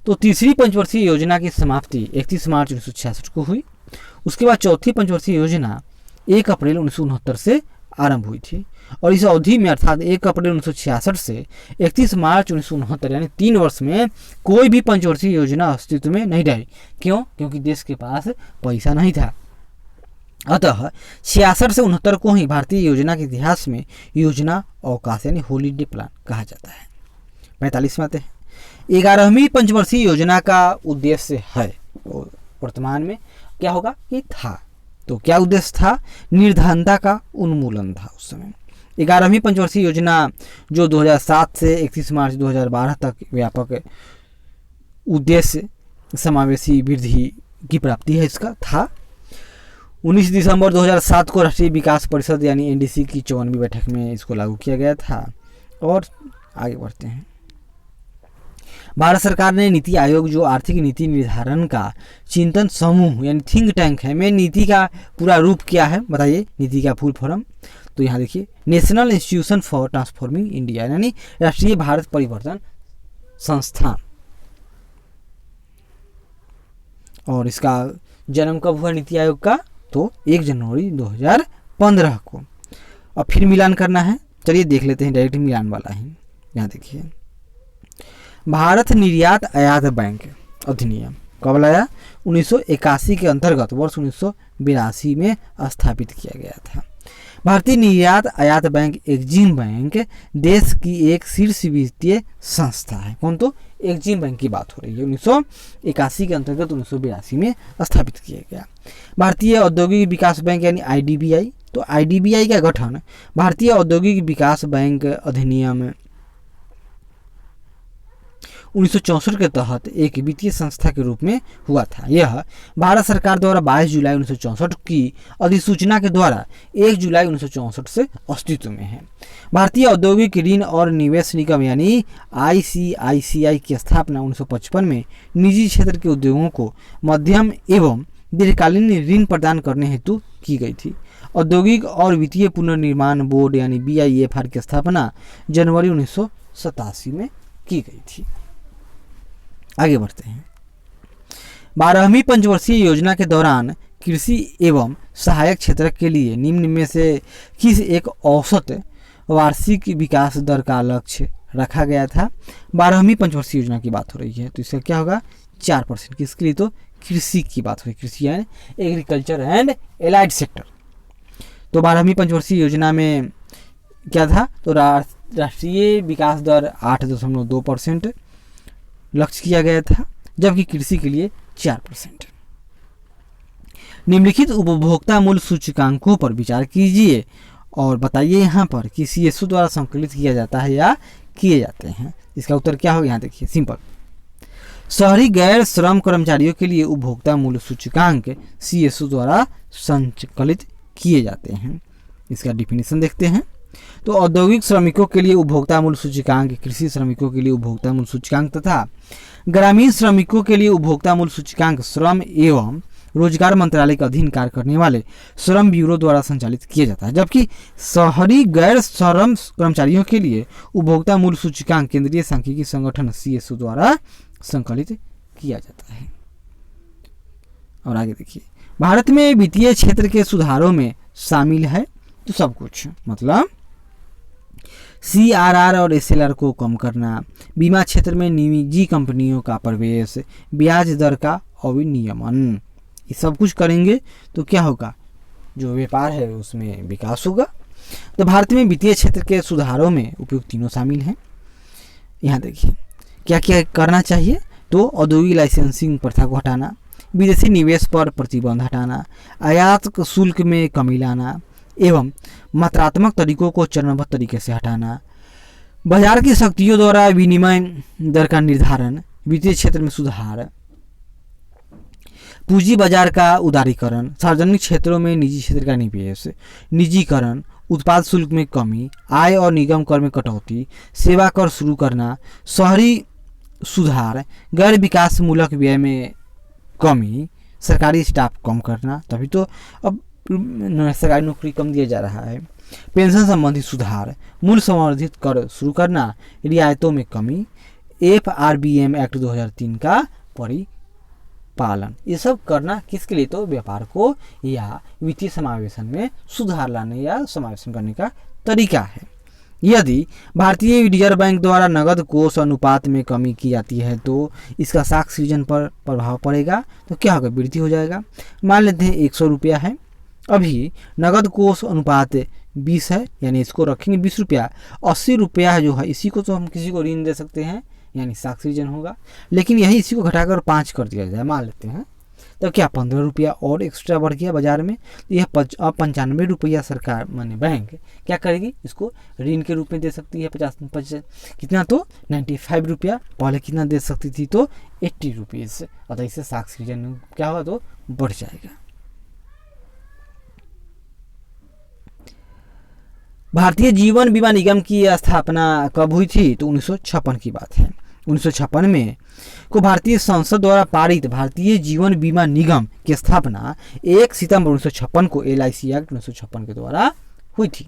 तो तीसरी पंचवर्षीय योजना की समाप्ति 31 मार्च 1966 को हुई। उसके बाद चौथी पंचवर्षीय योजना 1 अप्रैल 1969 से आरंभ हुई थी और इस अवधि में अर्थात 1 अप्रैल 1966 से 31 मार्च 1969 यानी 3 वर्ष में कोई भी पंचवर्षीय योजना अस्तित्व में नहीं रही। क्यों? क्योंकि देश के पास पैसा नहीं था। अतः 66 से 69 को ही भारतीय योजना के इतिहास में योजना अवकाश यानी हॉलीडे प्लान कहा जाता है। 45 में आते हैं। 11वीं पंचवर्षीय योजना का उद्देश्य है, तो वर्तमान में क्या होगा कि था, तो क्या उद्देश्य था? निर्धनता का उन्मूलन था उस समय। 11वीं पंचवर्षीय योजना जो 2007 से 31 मार्च 2012 तक व्यापक उद्देश्य समावेशी वृद्धि की प्राप्ति है इसका था। 19 दिसंबर 2007 को राष्ट्रीय विकास परिषद यानी एनडीसी की 54वीं बैठक में इसको लागू किया गया था। और आगे बढ़ते हैं। भारत सरकार ने नीति आयोग जो आर्थिक नीति निर्धारण का चिंतन समूह यानी थिंक टैंक है, में नीति का पूरा रूप क्या है बताइए, नीति का फुल फॉर्म। तो यहाँ देखिए, national institution for transforming India यानी राष्ट्रीय भारत परिवर्तन संस्थान। और इसका जन्म कब हुआ नीति आयोग का, तो 1 जनवरी 2015 को। अब फिर मिलान करना है, चलिए देख लेते हैं, डायरेक्ट मिलान वाला है। यहाँ देखिए, भारत निर्यात आयात बैंक अधिनियम कब लाया, 1981 के अंतर्गत वर्ष 1982 में स्थापित किया गया था। भारतीय निर्यात आयात बैंक एग्जिम बैंक देश की एक शीर्ष वित्तीय संस्था है। कौन, तो एग्जिम बैंक की बात हो रही है। 1981 के अंतर्गत 1982 में स्थापित किया गया। भारतीय औद्योगिक विकास बैंक यानी IDBI, तो IDBI का गठन भारतीय औद्योगिक विकास बैंक अधिनियम 1964 के तहत एक वित्तीय संस्था के रूप में हुआ था। यह भारत सरकार द्वारा 22 जुलाई 1964 की अधिसूचना के द्वारा 1 जुलाई 1964 से अस्तित्व में है। भारतीय औद्योगिक ऋण और निवेश निगम यानी ICICI की स्थापना 1955 में निजी क्षेत्र के उद्योगों को मध्यम एवं दीर्घकालीन ऋण प्रदान करने हेतु की गई थी। औद्योगिक और वित्तीय पुनर्निर्माण बोर्ड यानी BIFR की स्थापना जनवरी 1987 में की गई थी। आगे बढ़ते हैं। 12वीं पंचवर्षीय योजना के दौरान कृषि एवं सहायक क्षेत्र के लिए निम्न में से किस एक औसत वार्षिक विकास दर का लक्ष्य रखा गया था। 12वीं पंचवर्षीय योजना की बात हो रही है, तो इसका क्या होगा, 4%। किसके लिए, तो कृषि की बात हो रही है, कृषि यानी एग्रीकल्चर एंड एलाइड सेक्टर। तो 12वीं पंचवर्षीय योजना में क्या था, तो राष्ट्रीय विकास दर 8.2% लक्ष्य किया गया था, जबकि कृषि के लिए 4%। निम्नलिखित उपभोक्ता मूल्य सूचकांकों पर विचार कीजिए और बताइए यहाँ पर कि CSO द्वारा संकलित किया जाता है या किए जाते हैं। इसका उत्तर क्या होगा, यहाँ देखिए, सिंपल। शहरी गैर श्रम कर्मचारियों के लिए उपभोक्ता मूल्य सूचकांक CSO द्वारा संकलित किए जाते हैं। इसका डिफिनीशन देखते हैं। तो औद्योगिक श्रमिकों के लिए उपभोक्ता मूल्य सूचकांक, कृषि श्रमिकों के लिए उपभोक्ता मूल्य सूचकांक तथा ग्रामीण श्रमिकों के लिए उपभोक्ता मूल्य सूचकांक श्रम एवं रोजगार मंत्रालय के अधीन कार्य करने वाले श्रम ब्यूरो द्वारा संचालित किया जाता है, जबकि शहरी गैर श्रम कर्मचारियों के लिए उपभोक्ता मूल्य सूचकांक केंद्रीय सांख्यिकी संगठन CSO द्वारा संकलित किया जाता है। और आगे देखिए, भारत में वित्तीय क्षेत्र के सुधारों में शामिल है तो सब कुछ, मतलब CRR और SLR को कम करना, बीमा क्षेत्र में निजी कंपनियों का प्रवेश, ब्याज दर का अविनियमन, ये सब कुछ करेंगे तो क्या होगा, जो व्यापार है उसमें विकास होगा। तो भारत में वित्तीय क्षेत्र के सुधारों में उपयुक्त तीनों शामिल हैं। यहाँ देखिए क्या क्या करना चाहिए, तो औद्योगिक लाइसेंसिंग प्रथा को हटाना, विदेशी निवेश पर प्रतिबंध हटाना, आयात शुल्क में कमी लाना एवं मात्रात्मक तरीकों को चरणबद्ध तरीके से हटाना, बाजार की शक्तियों द्वारा विनिमय दर का निर्धारण, वित्तीय क्षेत्र में सुधार, पूंजी बाजार का उदारीकरण, सार्वजनिक क्षेत्रों में निजी क्षेत्र का निवेश, निजीकरण, उत्पाद शुल्क में कमी, आय और निगम कर में कटौती, सेवा कर शुरू करना, शहरी सुधार, गैर विकास मूलक व्यय में कमी, सरकारी स्टाफ कम करना, तभी तो अब सरकारी नौकरी कम दिया जा रहा है, पेंशन संबंधी सुधार, मूल्य संवर्धित कर शुरू करना, रियायतों में कमी, FRBM एक्ट 2003 का परिपालन, ये सब करना किसके लिए, तो व्यापार को या वित्तीय समावेशन में सुधार लाने या समावेशन करने का तरीका है। यदि भारतीय रिजर्व बैंक द्वारा नगद कोष अनुपात में कमी की जाती है तो इसका साख सृजन पर प्रभाव पड़ेगा, तो क्या होगा, वृद्धि हो जाएगा। मान लेते हैं 100 रुपया है, अभी नगद कोष अनुपात 20 है, यानी इसको रखेंगे 20 रुपया, 80 रुपया जो है इसी को तो हम किसी को ऋण दे सकते हैं, यानी साख सृजन होगा। लेकिन यही इसी को घटाकर 5 कर दिया जाए, मान लेते हैं, तो क्या 15 रुपया और एक्स्ट्रा बढ़ गया बाजार में, तो यह अब 95 रुपया सरकार माने बैंक क्या करेगी, इसको ऋण के रूप में दे सकती है। 50 कितना, तो 95 रुपया, पहले कितना दे सकती थी, तो 80 रुपीज़, अतः इससे साख सृजन क्या होगा, तो बढ़ जाएगा। भारतीय जीवन बीमा निगम की स्थापना कब हुई थी, तो 1956 की बात है। 1956 में को भारतीय संसद द्वारा पारित भारतीय जीवन बीमा निगम की स्थापना 1 सितंबर 1956 को LIC एक्ट 1956 के द्वारा हुई थी।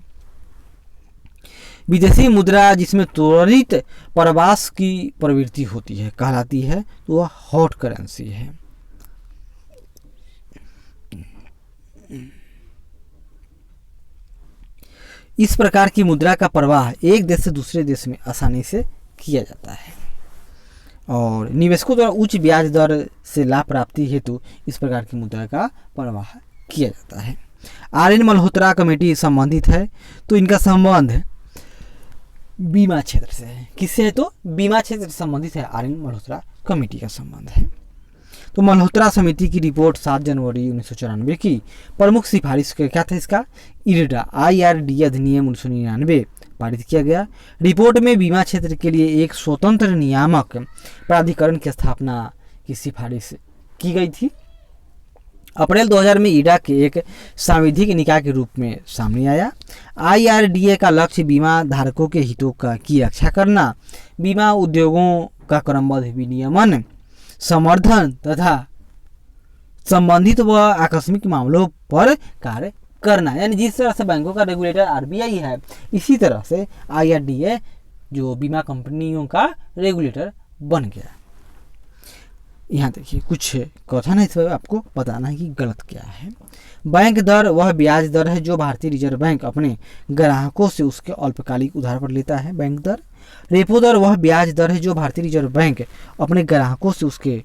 विदेशी मुद्रा जिसमें त्वरित प्रवास की प्रवृत्ति होती है कहलाती है, तो वह हॉट करेंसी है। इस प्रकार की मुद्रा का प्रवाह एक देश से दूसरे देश में आसानी से किया जाता है और निवेशकों द्वारा उच्च ब्याज दर से लाभ प्राप्ति हेतु इस प्रकार की मुद्रा का प्रवाह किया जाता है। आर.एन. मल्होत्रा कमेटी संबंधित है, तो इनका संबंध बीमा क्षेत्र से है। किससे है? तो बीमा क्षेत्र से संबंधित है। आर.एन. मल्होत्रा कमेटी का संबंध है। तो मल्होत्रा समिति की रिपोर्ट 7 जनवरी 1994 की प्रमुख सिफारिश क्या था इसका? IRDA IRDA अधिनियम 1999 पारित किया गया। रिपोर्ट में बीमा क्षेत्र के लिए एक स्वतंत्र नियामक प्राधिकरण की स्थापना की सिफारिश की गई थी। अप्रैल 2000 में IRDA के एक सांविधिक निकाय के रूप में सामने आया। IRDA का लक्ष्य बीमा धारकों के हितों की रक्षा करना, बीमा उद्योगों का क्रमबद्ध विनियमन, समर्थन तथा संबंधित व आकस्मिक मामलों पर कार्य करना। यानी जिस तरह से बैंकों का रेगुलेटर RBI है, इसी तरह से IRDA जो बीमा कंपनियों का रेगुलेटर बन गया। यहाँ देखिए कुछ कथन है, इस पर आपको बताना है कि गलत क्या है। बैंक दर वह ब्याज दर है जो भारतीय रिजर्व बैंक अपने ग्राहकों से उसके अल्पकालिक उधार पर लेता है। बैंक दर। रेपो दर वह ब्याज दर है जो भारतीय रिजर्व बैंक अपने ग्राहकों से उसके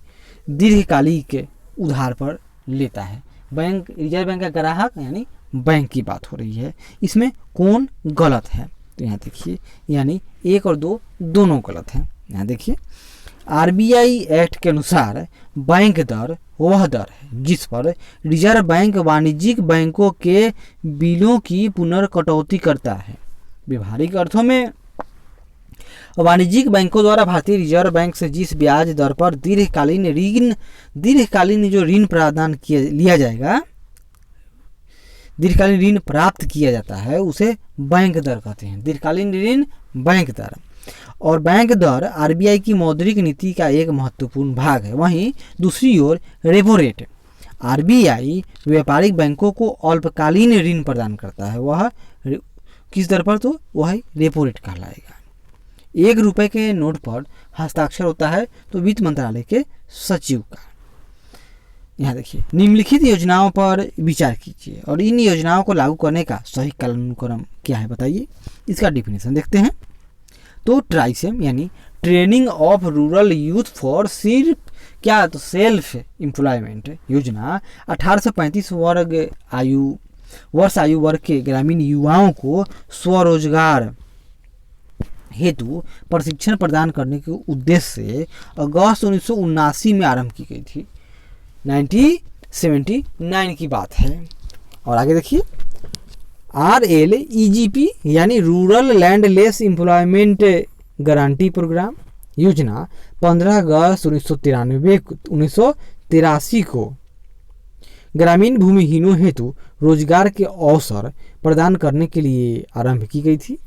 दीर्घकालिक उधार पर लेता है। बैंक रिजर्व बैंक का ग्राहक यानी बैंक की बात हो रही है। इसमें कौन गलत है? तो यहाँ देखिए, यानी 1 और 2 दोनों गलत हैं। यहाँ देखिए, RBI एक्ट के अनुसार बैंक दर वह दर है जिस पर रिजर्व बैंक वाणिज्यिक बैंकों के बिलों की पुनर्कटौती करता है। व्यवहारिक अर्थों में वाणिज्यिक बैंकों द्वारा भारतीय रिजर्व बैंक से जिस ब्याज दर पर दीर्घकालीन जो ऋण प्रदान लिया जाएगा, दीर्घकालीन ऋण प्राप्त किया जाता है, उसे बैंक दर कहते हैं। दीर्घकालीन ऋण बैंक दर। और बैंक दर RBI की मौद्रिक नीति का एक महत्वपूर्ण भाग है। वहीं दूसरी ओर रेपो रेट, RBI व्यापारिक बैंकों को अल्पकालीन ऋण प्रदान करता है। वह किस दर पर? तो वह रेपो रेट कहलाएगा। 1 रुपए के नोट पर हस्ताक्षर होता है तो वित्त मंत्रालय के सचिव का। यहाँ देखिए, निम्नलिखित योजनाओं पर विचार कीजिए और इन योजनाओं को लागू करने का सही कालानुक्रम क्या है बताइए। इसका डिफिनेशन देखते हैं। तो ट्राइसेम यानी training of rural youth for सिर्फ क्या? तो सेल्फ एम्प्लॉयमेंट योजना 18 से 35 वर्ष आयु वर्ग के ग्रामीण युवाओं को स्वरोजगार हेतु प्रशिक्षण प्रदान करने के उद्देश्य से अगस्त 1979 में आरंभ की गई थी। 1979 की बात है। और आगे देखिए, RLEGP यानी rural landless employment guarantee programme योजना 15 अगस्त 1983 को ग्रामीण भूमिहीनों हेतु रोजगार के अवसर प्रदान करने के लिए आरंभ की गई थी।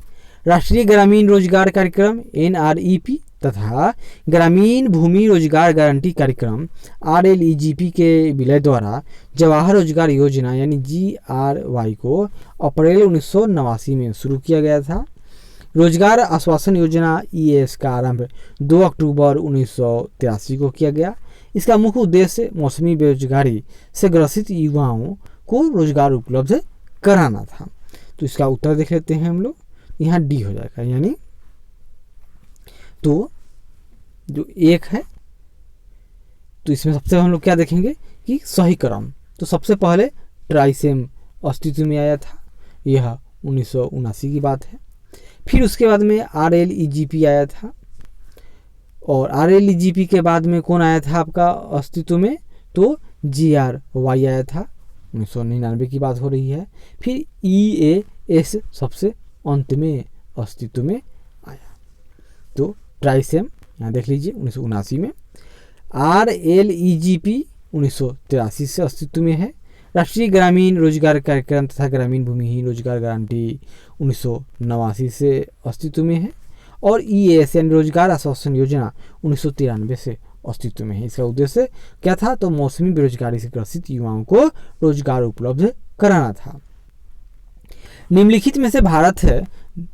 राष्ट्रीय ग्रामीण रोजगार कार्यक्रम NREP तथा ग्रामीण भूमि रोजगार गारंटी कार्यक्रम RLEGP के विलय द्वारा जवाहर रोजगार योजना यानी GRY को अप्रैल 1989 में शुरू किया गया था। रोजगार आश्वासन योजना EAS का आरंभ 2 अक्टूबर 1983 को किया गया। इसका मुख्य उद्देश्य मौसमी बेरोजगारी से ग्रसित युवाओं को रोजगार उपलब्ध कराना था। तो इसका उत्तर देख लेते हैं हम लोग। यहाँ D हो जाएगा, यानी तो जो 1 है, तो इसमें सबसे हम लोग क्या देखेंगे कि सही क्रम। तो सबसे पहले ट्राइसेम अस्तित्व में आया था, यह 1979 की बात है। फिर उसके बाद में RLEGP आया था और RLEGP के बाद में कौन आया था आपका अस्तित्व में? तो GRY आया था, 1999 की बात हो रही है। फिर EAS सबसे अंत में अस्तित्व में आया। तो ट्राइसेम यहाँ देख लीजिए 1979 में। RLEGP 1983 से अस्तित्व में है। राष्ट्रीय ग्रामीण रोजगार कार्यक्रम तथा ग्रामीण भूमिहीन रोजगार गारंटी 1989 से अस्तित्व में है। और EAS यानी रोजगार आश्वासन योजना 1993 से अस्तित्व में है। इसका उद्देश्य क्या था? तो मौसमी बेरोजगारी से ग्रसित युवाओं को रोजगार उपलब्ध कराना था। निम्नलिखित में से भारत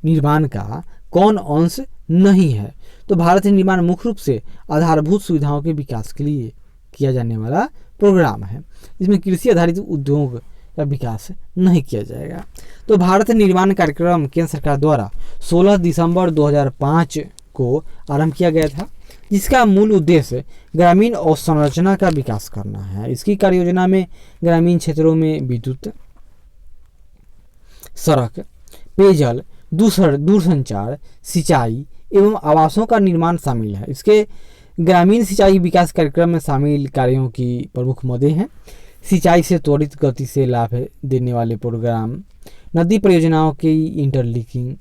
निर्माण का कौन अंश नहीं है? तो भारत निर्माण मुख्य रूप से आधारभूत सुविधाओं के विकास के लिए किया जाने वाला प्रोग्राम है। इसमें कृषि आधारित उद्योग का विकास नहीं किया जाएगा। तो भारत निर्माण कार्यक्रम केंद्र सरकार द्वारा 16 दिसंबर 2005 को आरंभ किया गया था, जिसका मूल उद्देश्य ग्रामीण अवसंरचना का विकास करना है। इसकी कार्य योजना में ग्रामीण क्षेत्रों में विद्युत, सड़क, पेयजल, दूरसंचार, सिंचाई एवं आवासों का निर्माण शामिल है। इसके ग्रामीण सिंचाई विकास कार्यक्रम में शामिल कार्यों की प्रमुख मदें हैं: सिंचाई से त्वरित गति से लाभ देने वाले प्रोग्राम, नदी परियोजनाओं की इंटरलिंकिंग,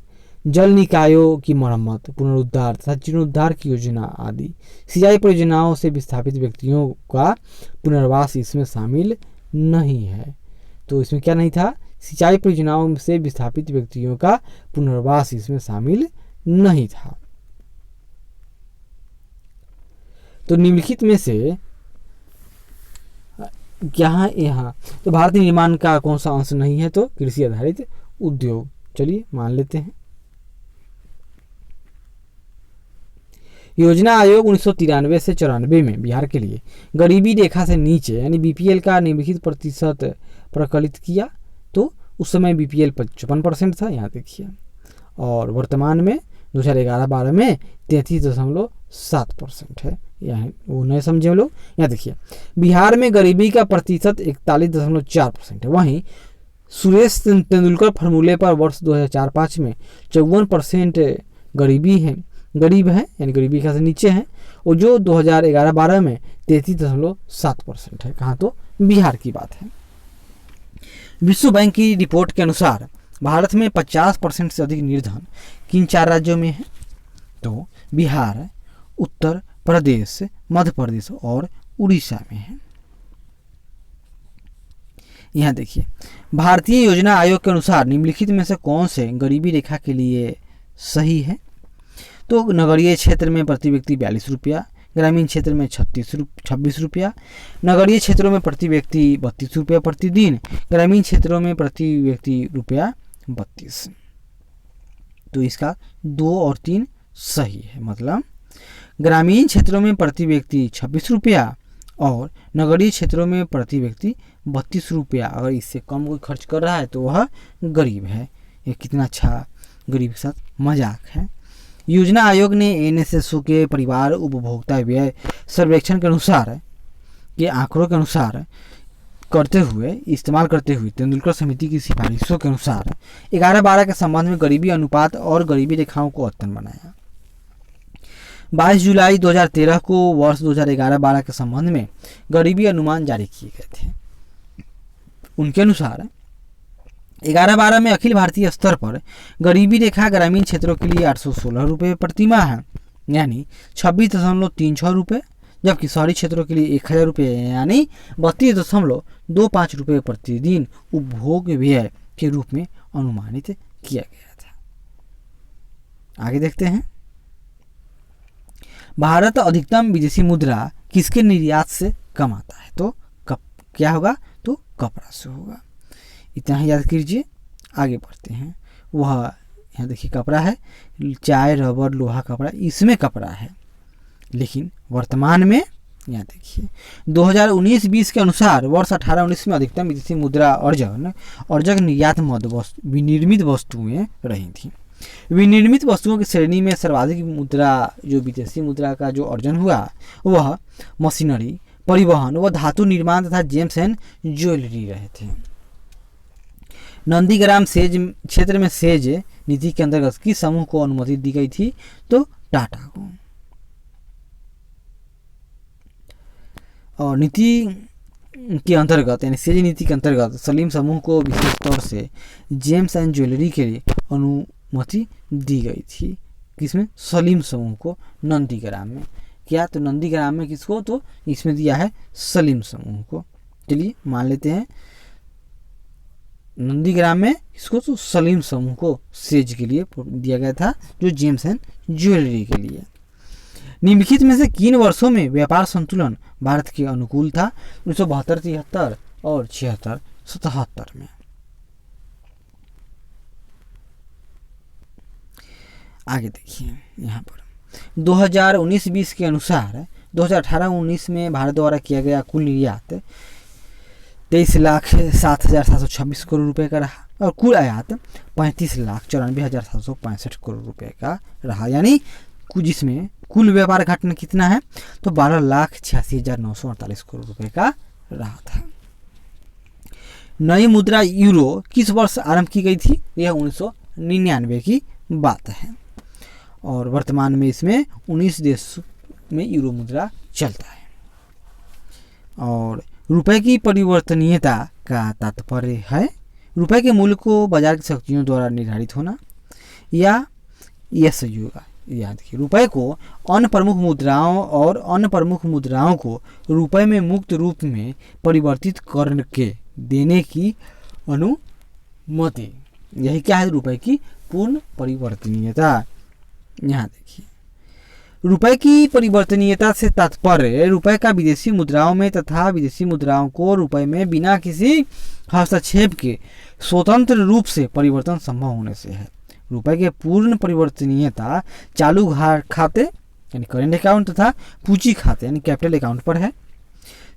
जल निकायों की मरम्मत, पुनरुद्धार तथा जीर्णोद्धार की योजना आदि। सिंचाई परियोजनाओं से विस्थापित व्यक्तियों का पुनर्वास इसमें शामिल नहीं है। तो इसमें क्या नहीं था? सिंचाई परियोजनाओं से विस्थापित व्यक्तियों का पुनर्वास इसमें शामिल नहीं था। तो निम्नलिखित में से यहाँ तो भारतीय निर्माण का कौन सा अंश नहीं है? तो कृषि आधारित उद्योग। चलिए मान लेते हैं। योजना आयोग 1993 से 94 में बिहार के लिए गरीबी रेखा से नीचे यानी बीपीएल का निम्नलिखित प्रतिशत प्रकलित किया। तो उस समय बीपीएल 55% था, यहाँ देखिए। और वर्तमान में 2011-12 में 33.7% है। यहाँ वो नहीं समझे हम लोग। यहाँ देखिए, बिहार में गरीबी का प्रतिशत 41.4% है। वहीं सुरेश तेंदुलकर फार्मूले पर वर्ष 2004-05 में 54% गरीब है यानी गरीबी का से नीचे है। और जो 2011-12 में 33.7% है। कहाँ? तो बिहार की बात है। विश्व बैंक की रिपोर्ट के अनुसार भारत में 50% से अधिक निर्धन किन 4 राज्यों में है? तो बिहार, उत्तर प्रदेश, मध्य प्रदेश और उड़ीसा में है। यहाँ देखिए, भारतीय योजना आयोग के अनुसार निम्नलिखित में से कौन से गरीबी रेखा के लिए सही है? तो नगरीय क्षेत्र में प्रति व्यक्ति 42 रुपया, ग्रामीण क्षेत्र में 26 रुपया, नगरीय क्षेत्रों में प्रति व्यक्ति 32 रुपया प्रतिदिन, ग्रामीण क्षेत्रों में प्रति व्यक्ति रुपया 32। तो इसका 2 और 3 सही है। मतलब ग्रामीण क्षेत्रों में प्रति व्यक्ति 26 रुपया और नगरीय क्षेत्रों में प्रति व्यक्ति 32 रुपया। अगर इससे कम कोई खर्च कर रहा है तो वह गरीब है। ये कितना अच्छा गरीब के साथ मजाक है। योजना आयोग ने एनएसएसओ के परिवार उपभोक्ता व्यय सर्वेक्षण के अनुसार के आंकड़ों के अनुसार इस्तेमाल करते हुए तेंदुलकर समिति की सिफारिशों के अनुसार 11-12 के संबंध में गरीबी अनुपात और गरीबी रेखाओं को अद्यतन बनाया। 22 जुलाई 2013 को वर्ष 2011-12 के संबंध में गरीबी अनुमान जारी किए गए थे। उनके अनुसार 11-12 में अखिल भारतीय स्तर पर गरीबी रेखा ग्रामीण क्षेत्रों के लिए 816 रुपये प्रतिमाह है यानी 26.36 रुपये, जबकि शहरी क्षेत्रों के लिए 1000 रुपये यानी 32.25 रुपये प्रतिदिन उपभोग व्यय के रूप में अनुमानित किया गया था। आगे देखते हैं। भारत अधिकतम विदेशी मुद्रा किसके निर्यात से कमाता है? तो क्या होगा? तो कपड़ा से होगा। इतना ही याद कीजिए। आगे बढ़ते हैं। वह यहाँ देखिए कपड़ा है, चाय, रबर, लोहा, कपड़ा, इसमें कपड़ा है। लेकिन वर्तमान में यहाँ देखिए 2019-20 के अनुसार वर्ष 18-19 में अधिकतम विदेशी मुद्रा अर्जक निर्यात विनिर्मित वस्तुएं रही थी। विनिर्मित वस्तुओं की श्रेणी में सर्वाधिक मुद्रा जो विदेशी मुद्रा का जो अर्जन हुआ वह मशीनरी, परिवहन व धातु निर्माण तथा जेम्स एंड ज्वेलरी रहे थे। नंदीग्राम सेज क्षेत्र में सेज नीति के अंतर्गत किस समूह को अनुमति दी गई थी? तो टाटा को। और नीति के अंतर्गत यानी सेज नीति के अंतर्गत सलीम समूह को विशेष तौर से जेम्स एंड ज्वेलरी के लिए अनुमति दी गई थी। किसमें? सलीम समूह को नंदीग्राम में। क्या? तो नंदीग्राम में किसको? तो इसमें दिया है सलीम समूह को। चलिए मान लेते हैं नंदीग्राम में इसको तो सलीम समूह को सेज के लिए दिया गया था, जो जेम्स एंड ज्वेलरी के लिए। निम्नलिखित में से किन वर्षों में व्यापार संतुलन भारत के अनुकूल था? 1972, 73 और 76, 77 में। आगे देखिए यहाँ पर 2019-20 के अनुसार 2018-19 में भारत द्वारा किया गया कुल निर्यात 23,07,726 करोड़ रुपए का रहा और कुल आयात 35,94,765 करोड़ रुपए का रहा, यानी जिसमें कुल व्यापार घटना कितना है तो 12,86,948 करोड़ रुपए का रहा था। नई मुद्रा यूरो किस वर्ष आरंभ की गई थी? यह 1999 की बात है और वर्तमान में इसमें 19 देशों में यूरो मुद्रा चलता है। और रुपए की परिवर्तनीयता का तात्पर्य है रुपए के मूल्य को बाजार की शक्तियों द्वारा निर्धारित होना या यह सही होगा। याद रखिए, रुपए को अन्य प्रमुख मुद्राओं को रुपए में मुक्त रूप में परिवर्तित करके देने की अनुमति, यही क्या है? रुपए की पूर्ण परिवर्तनीयता। यहाँ देखिए, रुपए की परिवर्तनीयता से तात्पर्य रुपए का विदेशी मुद्राओं में तथा विदेशी मुद्राओं को रुपए में बिना किसी हस्तक्षेप के स्वतंत्र रूप से परिवर्तन संभव होने से है। रुपए के पूर्ण परिवर्तनीयता चालू खाते यानी करेंट अकाउंट तथा पूंजी खाते यानी कैपिटल अकाउंट पर है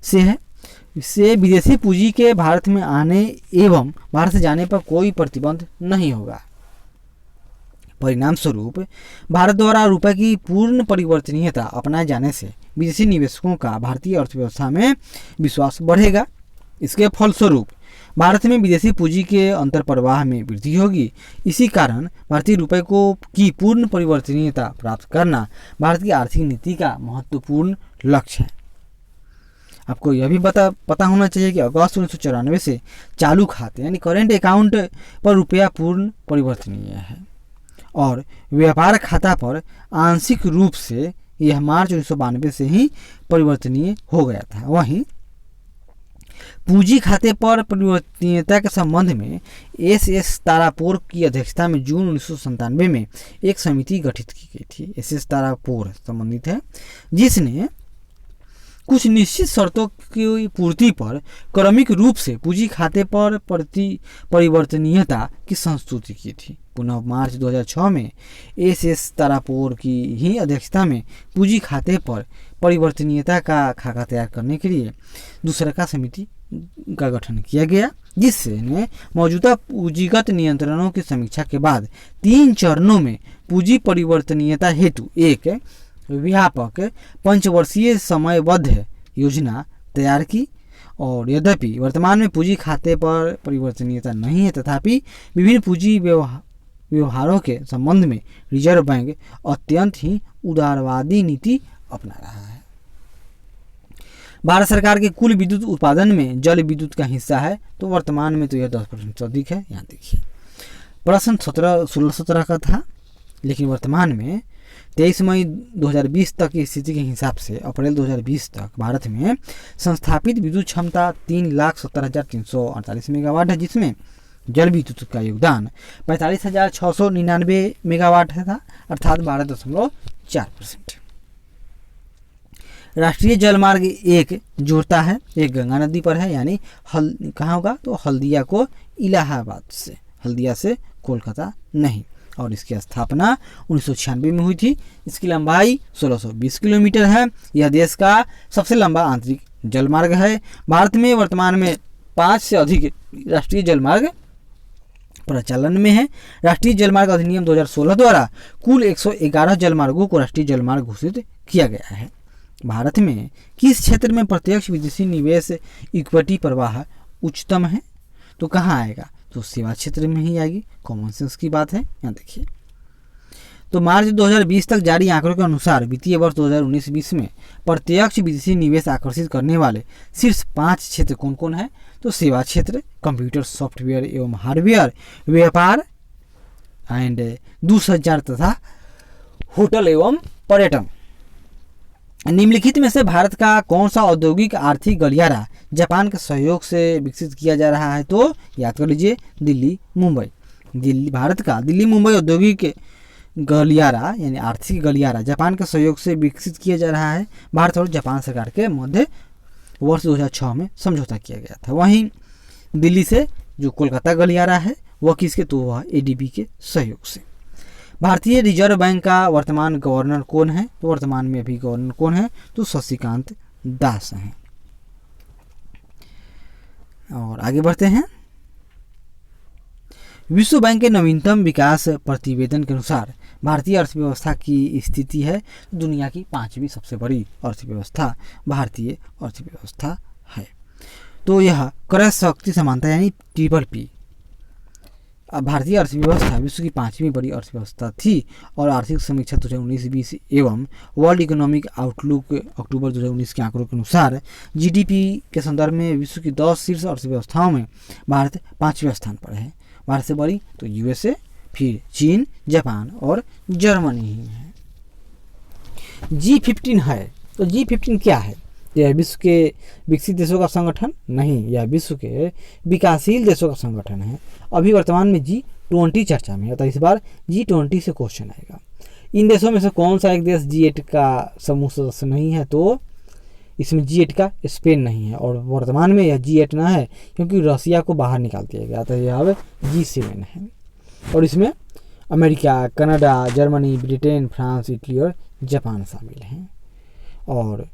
से विदेशी पूंजी के भारत में आने एवं भारत से जाने पर कोई प्रतिबंध नहीं होगा। परिणाम स्वरूप भारत द्वारा रुपए की पूर्ण परिवर्तनीयता अपनाए जाने से विदेशी निवेशकों का भारतीय अर्थव्यवस्था में विश्वास बढ़ेगा। इसके फलस्वरूप भारत में विदेशी पूंजी के अंतर प्रवाह में वृद्धि होगी। इसी कारण भारतीय रुपए की पूर्ण परिवर्तनीयता प्राप्त करना भारत की आर्थिक नीति का महत्वपूर्ण लक्ष्य है। आपको यह भी पता होना चाहिए कि अगस्त 1994 से चालू खाते यानी करेंट अकाउंट पर रुपया पूर्ण परिवर्तनीय है और व्यापार खाता पर आंशिक रूप से यह मार्च 1992 से ही परिवर्तनीय हो गया था। वहीं पूंजी खाते पर परिवर्तनीयता के संबंध में एस तारापोर की अध्यक्षता में जून 1997 में एक समिति गठित की गई थी। एस तारापोर संबंधित है जिसने कुछ निश्चित शर्तों की पूर्ति पर क्रमिक रूप से पूंजी खाते पर परिवर्तनीयता की संस्तुति की थी। पुनः मार्च 2006 में एस तारापोर की ही अध्यक्षता में पूंजी खाते पर परिवर्तनीयता का खाका तैयार करने के लिए दूसरा समिति का गठन किया गया, जिसने मौजूदा पूंजीगत नियंत्रणों की समीक्षा के बाद 3 चरणों में पूंजी परिवर्तनीयता हेतु एक व्यापक 5 वर्षीय समयबद्ध योजना तैयार की। और यद्यपि वर्तमान में पूंजी खाते पर परिवर्तनीयता नहीं है, तथापि विभिन्न पूंजी व्यवहारों के संबंध में रिजर्व बैंक अत्यंत ही उदारवादी नीति अपना रहा है। भारत सरकार के कुल विद्युत उत्पादन में जल विद्युत का हिस्सा है तो वर्तमान में तो यह 10% से अधिक है। यहाँ देखिए, प्रश्न 16-17 का था, लेकिन वर्तमान में 23 मई 2020 तक की स्थिति के हिसाब से अप्रैल 2020 तक भारत में संस्थापित विद्युत क्षमता 3,70,348 मेगावाट है, जिसमें जल विद्युत का योगदान 45,699 मेगावाट है था, अर्थात 12.4%। राष्ट्रीय जलमार्ग 1 जोड़ता है, एक गंगा नदी पर है, यानी कहाँ होगा तो हल्दिया को इलाहाबाद से, हल्दिया से कोलकाता नहीं, और इसकी स्थापना 1996 में हुई थी। इसकी लंबाई 1620 किलोमीटर है। यह देश का सबसे लंबा आंतरिक जलमार्ग है। भारत में वर्तमान में 5 से अधिक राष्ट्रीय जलमार्ग प्रचलन में है। राष्ट्रीय जलमार्ग अधिनियम 2016 द्वारा कुल 111 जलमार्गों को राष्ट्रीय जलमार्ग घोषित किया गया है। भारत में किस क्षेत्र में प्रत्यक्ष विदेशी निवेश इक्विटी प्रवाह उच्चतम है तो कहाँ आएगा तो सेवा क्षेत्र में ही आएगी। कॉमन सेंस की बात है। यहाँ देखिए, तो मार्च 2020 तक जारी आंकड़ों के अनुसार वित्तीय वर्ष 2019-20 में प्रत्यक्ष विदेशी निवेश आकर्षित करने वाले शीर्ष 5 क्षेत्र कौन कौन है तो सेवा क्षेत्र, कंप्यूटर सॉफ्टवेयर एवं हार्डवेयर, व्यापार एंड दूरसंचार तथा होटल एवं पर्यटन। निम्नलिखित में से भारत का कौन सा औद्योगिक आर्थिक गलियारा जापान के सहयोग से विकसित किया जा रहा है तो याद कर लीजिए दिल्ली मुंबई। भारत का दिल्ली मुंबई औद्योगिक गलियारा यानी आर्थिक गलियारा जापान के सहयोग से विकसित किया जा रहा है। भारत और जापान सरकार के मध्य वर्ष 2006 में समझौता किया गया था। वहीं दिल्ली से जो कोलकाता गलियारा है वह किसके तो वह एडीबी के सहयोग से। भारतीय रिजर्व बैंक का वर्तमान गवर्नर कौन है तो वर्तमान में अभी गवर्नर कौन है तो शशिकांत दास हैं। और आगे बढ़ते हैं। विश्व बैंक के नवीनतम विकास प्रतिवेदन के अनुसार भारतीय अर्थव्यवस्था की स्थिति है दुनिया की 5वीं सबसे बड़ी अर्थव्यवस्था भारतीय अर्थव्यवस्था है। तो यह क्रय शक्ति समानता यानी ट्रिपल-P भारतीय अर्थव्यवस्था विश्व की 5वीं बड़ी अर्थव्यवस्था थी और आर्थिक समीक्षा 2019-20 एवं वर्ल्ड इकोनॉमिक आउटलुक अक्टूबर 2019 के आंकड़ों के अनुसार जीडीपी के संदर्भ में विश्व की 10 शीर्ष अर्थव्यवस्थाओं में भारत 5वें स्थान पर है। भारत से बड़ी तो यूएसए, फिर चीन, जापान और जर्मनी ही है। G15 है, तो G15 क्या है? यह विश्व के विकसित देशों का संगठन नहीं, यह विश्व के विकासशील देशों का संगठन है। अभी वर्तमान में G20 चर्चा में है, तो इस बार G20 से क्वेश्चन आएगा। इन देशों में से कौन सा एक देश G8 का समूह सदस्य नहीं है? तो इसमें G8 का स्पेन नहीं है और वर्तमान में यह G8 ना है क्योंकि रसिया को बाहर निकाल दिया गया, तो यह अब G7 है। और इसमें America, Canada, Germany, Britain, France, Italy और जापान शामिल हैं। और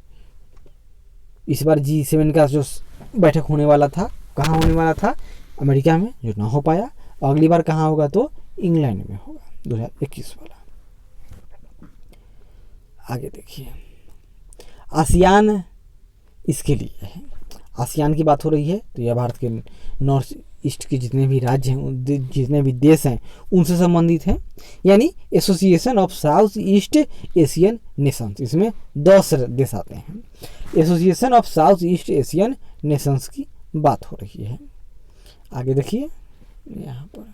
इस बार G7 का जो बैठक होने वाला था, कहाँ होने वाला था? अमेरिका में, जो ना हो पाया। अगली बार कहाँ होगा? तो इंग्लैंड में होगा, 2021 वाला। आगे देखिए, आसियान इसके लिए है। आसियान की बात हो रही है, तो यह भारत के नॉर्थ ईस्ट के जितने भी राज्य हैं, जितने भी देश हैं, उनसे संबंधित हैं, यानी association of south east Asian Nations. इसमें 10 देश आते हैं। Association of south east Asian Nations की बात हो रही है। आगे देखिए, यहाँ पर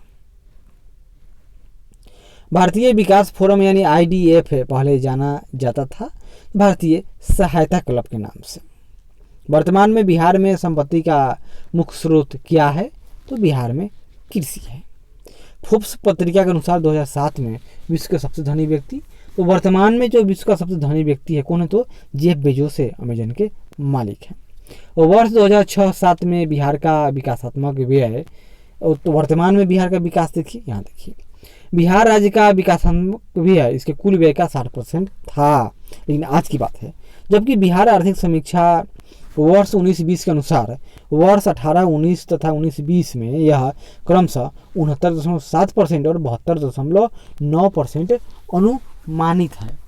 भारतीय विकास फोरम यानी IDF पहले जाना जाता था भारतीय सहायता क्लब के नाम से। वर्तमान में बिहार में संपत्ति का मुख्य स्रोत क्या है? तो बिहार में कृषि है। फोर्ब्स पत्रिका के अनुसार 2007 में विश्व के सबसे धनी व्यक्ति, तो वर्तमान में जो विश्व का सबसे धनी व्यक्ति है कौन है? तो जेफ बेजोस है, अमेजन के मालिक हैं। और वर्ष 2006-07 में बिहार का विकासात्मक व्यय, तो वर्तमान में बिहार का विकास देखिए, यहाँ देखिए, बिहार राज्य का विकासात्मक व्यय इसके कुल व्यय का 60% था, लेकिन आज की बात है। जबकि बिहार आर्थिक समीक्षा वर्ष 19-20 के अनुसार वर्ष 18-19 तथा 19-20 में यह क्रमशः 69.7% और 72.9% अनुमानित है।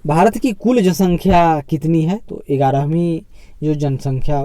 भारत की कुल जनसंख्या कितनी है? तो 11वीं जो जनसंख्या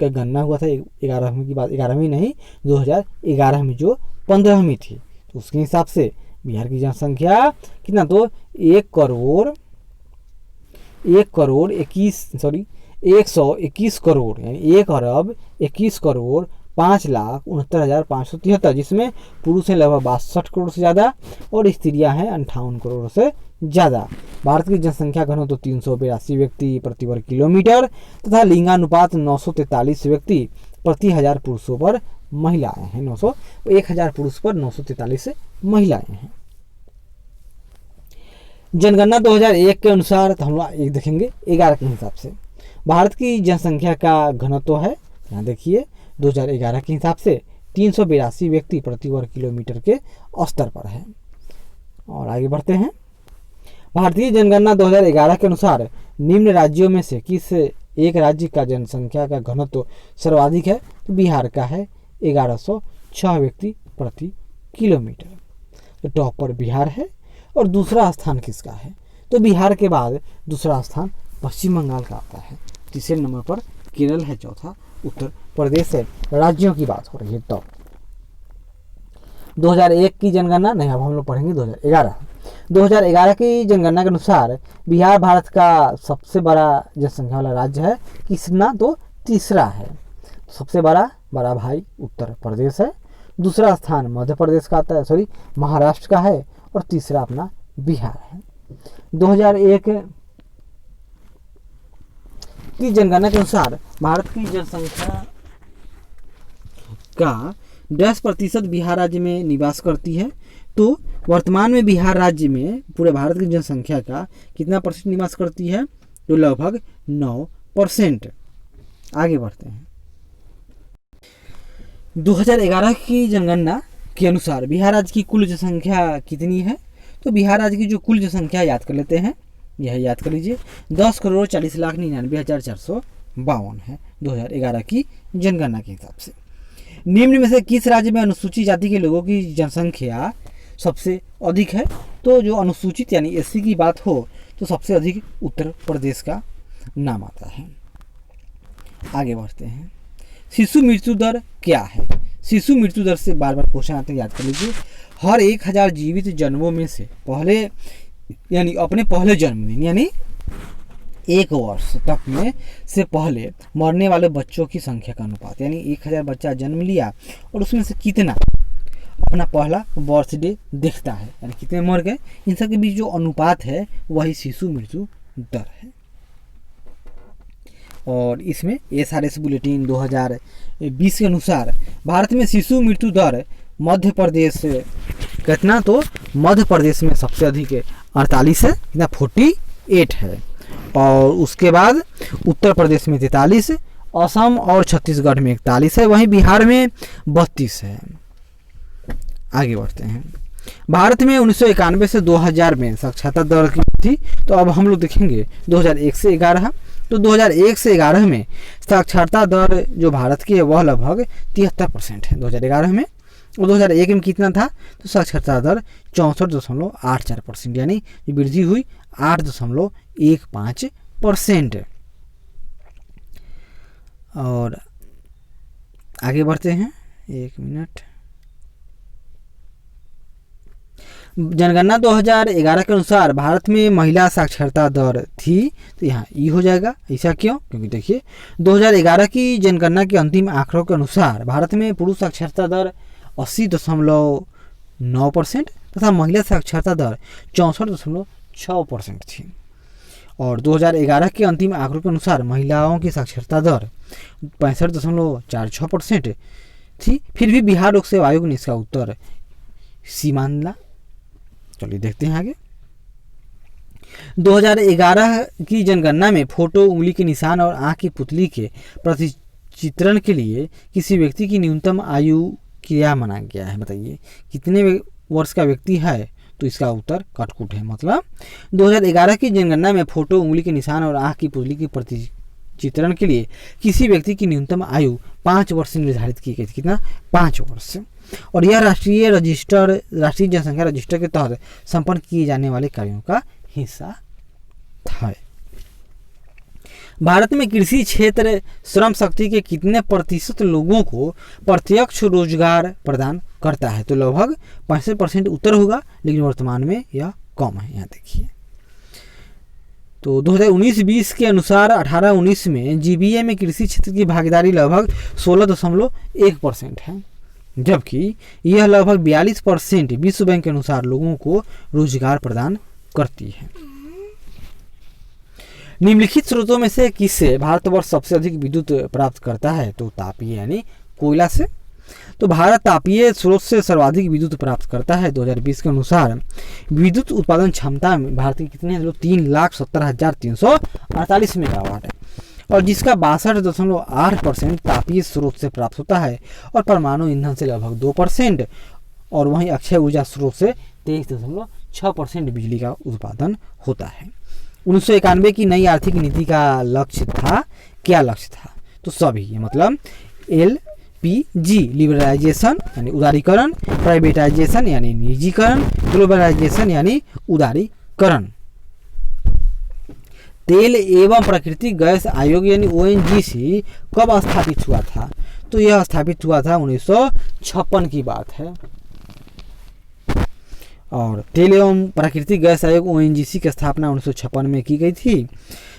का गणना हुआ था, 11वीं की बात, 11वीं नहीं, 2011 में जो 15वीं थी, तो उसके हिसाब से बिहार की जनसंख्या कितना? तो 121 करोड़ यानी 1,21,05,69,573, जिसमें पुरुष हैं लगभग 62 करोड़ से ज़्यादा और स्त्रियां हैं 58 करोड़ से ज़्यादा। भारत की जनसंख्या घनत्व 382 व्यक्ति प्रति वर्ग किलोमीटर तथा लिंगानुपात 943 व्यक्ति प्रति 1000 पुरुषों पर महिलाएं हैं। 1000 पुरुष पर 943 महिलाएं हैं। जनगणना 2001 के अनुसार, तो हम लोग एक देखेंगे 11 के हिसाब से भारत की जनसंख्या का घनत्व है, यहाँ देखिए 2011 के हिसाब से 382 व्यक्ति प्रति वर्ग किलोमीटर के स्तर पर है। और आगे बढ़ते हैं। भारतीय जनगणना 2011 के अनुसार निम्न राज्यों में से किस एक राज्य का जनसंख्या का घनत्व सर्वाधिक है? तो बिहार का है 1106 व्यक्ति प्रति किलोमीटर। तो टॉप पर बिहार है और दूसरा स्थान किसका है? तो बिहार के बाद दूसरा स्थान पश्चिम बंगाल का आता है। तीसरे नंबर पर केरल है, चौथा उत्तर प्रदेश है। राज्यों की बात हो रही है। तो 2001 की जनगणना नहीं, अब हम लोग पढ़ेंगे 2011 की जनगणना के अनुसार बिहार भारत का सबसे बड़ा जनसंख्या वाला राज्य है। कितना? तो तीसरा है। सबसे बड़ा भाई उत्तर प्रदेश है, दूसरा स्थान मध्य प्रदेश का आता है, महाराष्ट्र का है और तीसरा अपना बिहार है। 2001 की जनगणना के अनुसार भारत की जनसंख्या का 10% बिहार राज्य में निवास करती है। तो वर्तमान में बिहार राज्य में पूरे भारत की जनसंख्या का कितना % निवास करती है? तो लगभग 9%। आगे बढ़ते हैं। 2011 की जनगणना के अनुसार बिहार राज्य की कुल जनसंख्या कितनी है? तो बिहार राज्य की जो कुल जनसंख्या याद कर लेते हैं, यह याद कर लीजिए, 10,40,99,400 52 है 2011 की जनगणना के हिसाब से। निम्न में से किस राज्य में अनुसूचित जाति के लोगों की जनसंख्या सबसे अधिक है? तो जो अनुसूचित यानी एससी की बात हो तो सबसे अधिक उत्तर प्रदेश का नाम आता है। आगे बढ़ते हैं। शिशु मृत्यु दर क्या है? शिशु मृत्यु दर से बार बार क्वेश्चन आते हैं, याद कर लीजिए। हर 1000 जीवित जन्मों में से पहले यानी अपने पहले जन्मदिन यानी 1 वर्ष तक में से पहले मरने वाले बच्चों की संख्या का अनुपात, यानी 1000 बच्चा जन्म लिया और उसमें से कितना अपना पहला बर्थडे देखता है, यानी कितने मर गए, इन सब के बीच जो अनुपात है वही शिशु मृत्यु दर है। और इसमें SRS बुलेटिन 2020 के अनुसार भारत में शिशु मृत्यु दर मध्य प्रदेश कितना, तो मध्य प्रदेश में सबसे अधिक 48 है, कितना 48 है। और उसके बाद उत्तर प्रदेश में 43, असम और छत्तीसगढ़ में 41 है, वहीं बिहार में 32 है। आगे बढ़ते हैं। भारत में 1991 से 2000 में साक्षरता दर की थी, तो अब हम लोग देखेंगे 2001 से 11। तो 2001 से 11 में साक्षरता दर जो भारत की है वह लगभग 73% है 2011 में, और 2001 में कितना था, तो साक्षरता दर 64.84%, यानी वृद्धि हुई 8.15%। और आगे बढ़ते हैं, 1 मिनट। जनगणना 2011 के अनुसार भारत में महिला साक्षरता दर थी, तो यहाँ ई हो जाएगा। ऐसा क्यों? क्योंकि देखिए 2011 की जनगणना के अंतिम आंकड़ों के अनुसार भारत में पुरुष साक्षरता दर 80.9% तथा महिला साक्षरता दर 64.6% थी। और 2011 के अंतिम आंकड़ों के अनुसार महिलाओं की साक्षरता दर 65.46% थी। फिर भी बिहार लोक सेवा आयोग ने इसका उत्तर सी मान ला। चलिए देखते हैं आगे। 2011 की जनगणना में फोटो, उंगली के निशान और आंख की पुतली के प्रतिचित्रण के लिए किसी व्यक्ति की न्यूनतम आयु क्या माना गया है? बताइए कितने वर्ष का व्यक्ति है? तो इसका उत्तर कटकुट है। मतलब 2011 की जनगणना में फोटो, उंगली के निशान और आंख की पुतली के प्रतिचित्रण के लिए किसी व्यक्ति की न्यूनतम आयु 5 वर्ष से निर्धारित की गई थी। कितना? 5 वर्ष। और यह राष्ट्रीय जनसंख्या रजिस्टर के तहत संपन्न किए जाने वाले कार्यों का हिस्सा था। भारत में कृषि क्षेत्र श्रम शक्ति के कितने प्रतिशत लोगों को प्रत्यक्ष रोजगार प्रदान करता है? तो लगभग 65% उत्तर होगा, लेकिन वर्तमान में यह कम है। यहाँ देखिए, तो 2019-20 के अनुसार 18-19 में GBA में कृषि क्षेत्र की भागीदारी लगभग 16.1% है, जबकि यह लगभग 42% विश्व बैंक के अनुसार लोगों को रोजगार प्रदान करती है। निम्नलिखित स्रोतों में से किससे भारतवर्ष सबसे अधिक विद्युत प्राप्त करता है? तो तापीय यानी कोयला से। तो भारत तापीय स्रोत से सर्वाधिक विद्युत प्राप्त करता है। 2020 के अनुसार विद्युत उत्पादन क्षमता में भारत की कितनी है? 3,70,348 मेगावाट है, और जिसका 62.8% तापीय स्रोत से प्राप्त होता है, और परमाणु ईंधन से लगभग 2%, और वहीं अक्षय ऊर्जा स्रोत से 23.6% बिजली का उत्पादन होता है। 1991 की नई आर्थिक नीति का लक्ष्य था, क्या लक्ष्य था? तो सभी, मतलब LPG लिबरलाइजेशन यानी उदारीकरण, प्राइवेटाइजेशन यानी निजीकरण, ग्लोबलाइजेशन यानी उदारीकरण। तेल एवं प्राकृतिक गैस आयोग यानी ONGC कब स्थापित हुआ था? तो यह स्थापित हुआ था 1956 की बात है। और तेल एवं प्राकृतिक गैस आयोग ONGC की स्थापना 1956 में की गई थी।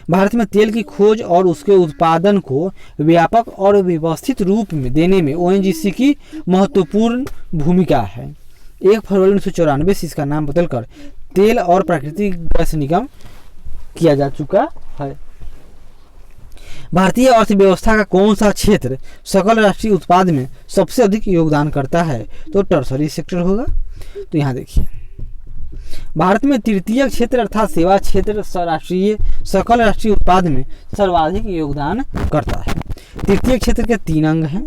भारत में तेल की खोज और उसके उत्पादन को व्यापक और व्यवस्थित रूप में देने में ONGC की महत्वपूर्ण भूमिका है। 1 फरवरी 1994 से इसका नाम बदलकर तेल और प्राकृतिक गैस निगम किया जा चुका है। भारतीय अर्थव्यवस्था का कौन सा क्षेत्र सकल राष्ट्रीय उत्पाद में सबसे अधिक योगदान करता है? तो टर्सरी सेक्टर होगा। तो यहाँ देखिए, भारत में तृतीय क्षेत्र अर्थात सेवा क्षेत्र सकल राष्ट्रीय उत्पाद में सर्वाधिक योगदान करता है। तृतीय क्षेत्र के 3 अंग हैं।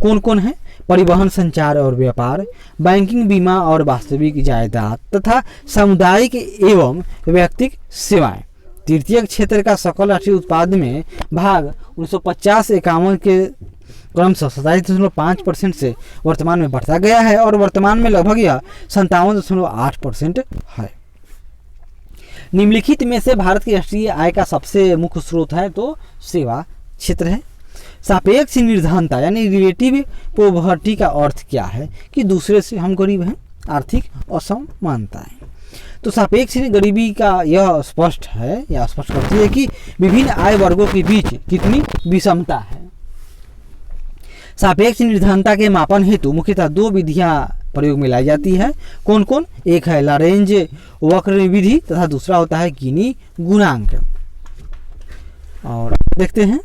कौन कौन है? परिवहन, संचार और व्यापार, बैंकिंग, बीमा और वास्तविक जायदाद तथा सामुदायिक एवं व्यक्तिगत सेवाएं। तृतीय क्षेत्र का सकल राष्ट्रीय उत्पाद में भाग 1950-51 के क्रमशः 27.5% से वर्तमान में बढ़ता गया है और वर्तमान में लगभग यह 57.8% है। निम्नलिखित में से भारत की राष्ट्रीय आय का सबसे मुख्य स्रोत है तो सेवा क्षेत्र है। सापेक्ष निर्धनता यानी रिलेटिव पॉवर्टी का अर्थ क्या है कि दूसरे से हम गरीब हैं, आर्थिक असमानताएं। तो सापेक्ष गरीबी का यह स्पष्ट है या स्पष्ट करती है कि विभिन्न आय वर्गों के बीच कितनी विषमता है। सापेक्ष निर्धनता के मापन हेतु मुख्यतः दो विधियां प्रयोग में लाई जाती है। कौन कौन? एक है लॉरेंज वक्र विधि तथा दूसरा होता है गिनी गुणांक। और देखते हैं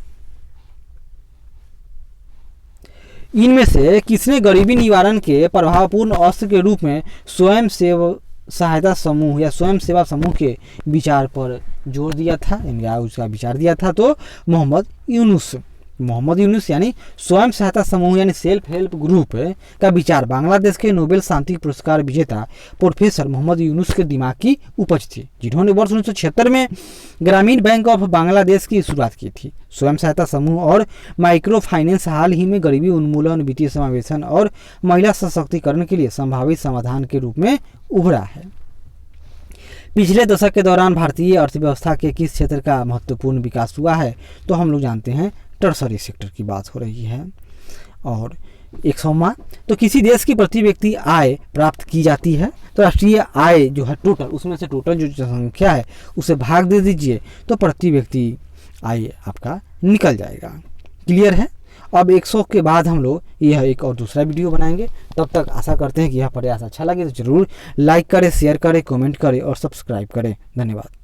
इनमें से किसने गरीबी निवारण के प्रभावपूर्ण अस्त्र के रूप में स्वयं सहायता समूह या स्वयं सेवा समूह के विचार पर जोर दिया था, उसका विचार दिया था? तो मोहम्मद यूनुस यानी स्वयं सहायता समूह यानी सेल्फ हेल्प ग्रुप का विचार बांग्लादेश के नोबेल शांति पुरस्कार विजेता प्रोफेसर मोहम्मद यूनुस के दिमाग की उपज थी, जिन्होंने वर्ष 1976 में ग्रामीण बैंक ऑफ बांग्लादेश की शुरुआत की थी। स्वयं सहायता समूह और माइक्रो फाइनेंस हाल ही में गरीबी उन्मूलन, वित्तीय समावेशन और महिला सशक्तिकरण के लिए संभावित समाधान के रूप में उभरा है। पिछले दशक के दौरान भारतीय अर्थव्यवस्था के किस क्षेत्र का महत्वपूर्ण विकास हुआ है? तो हम लोग जानते हैं टर्सरी सेक्टर की बात हो रही है। और 100वां, तो किसी देश की प्रति व्यक्ति आय प्राप्त की जाती है तो राष्ट्रीय आय जो है टोटल, उसमें से टोटल जो संख्या है उसे भाग दे दीजिए तो प्रति व्यक्ति आय आपका निकल जाएगा। क्लियर है? अब 100 के बाद हम लोग यह एक और दूसरा वीडियो बनाएंगे। तब तक आशा करते हैं कि यह प्रयास अच्छा लगे तो जरूर लाइक करें, शेयर करें, कमेंट करें और सब्सक्राइब करें। धन्यवाद।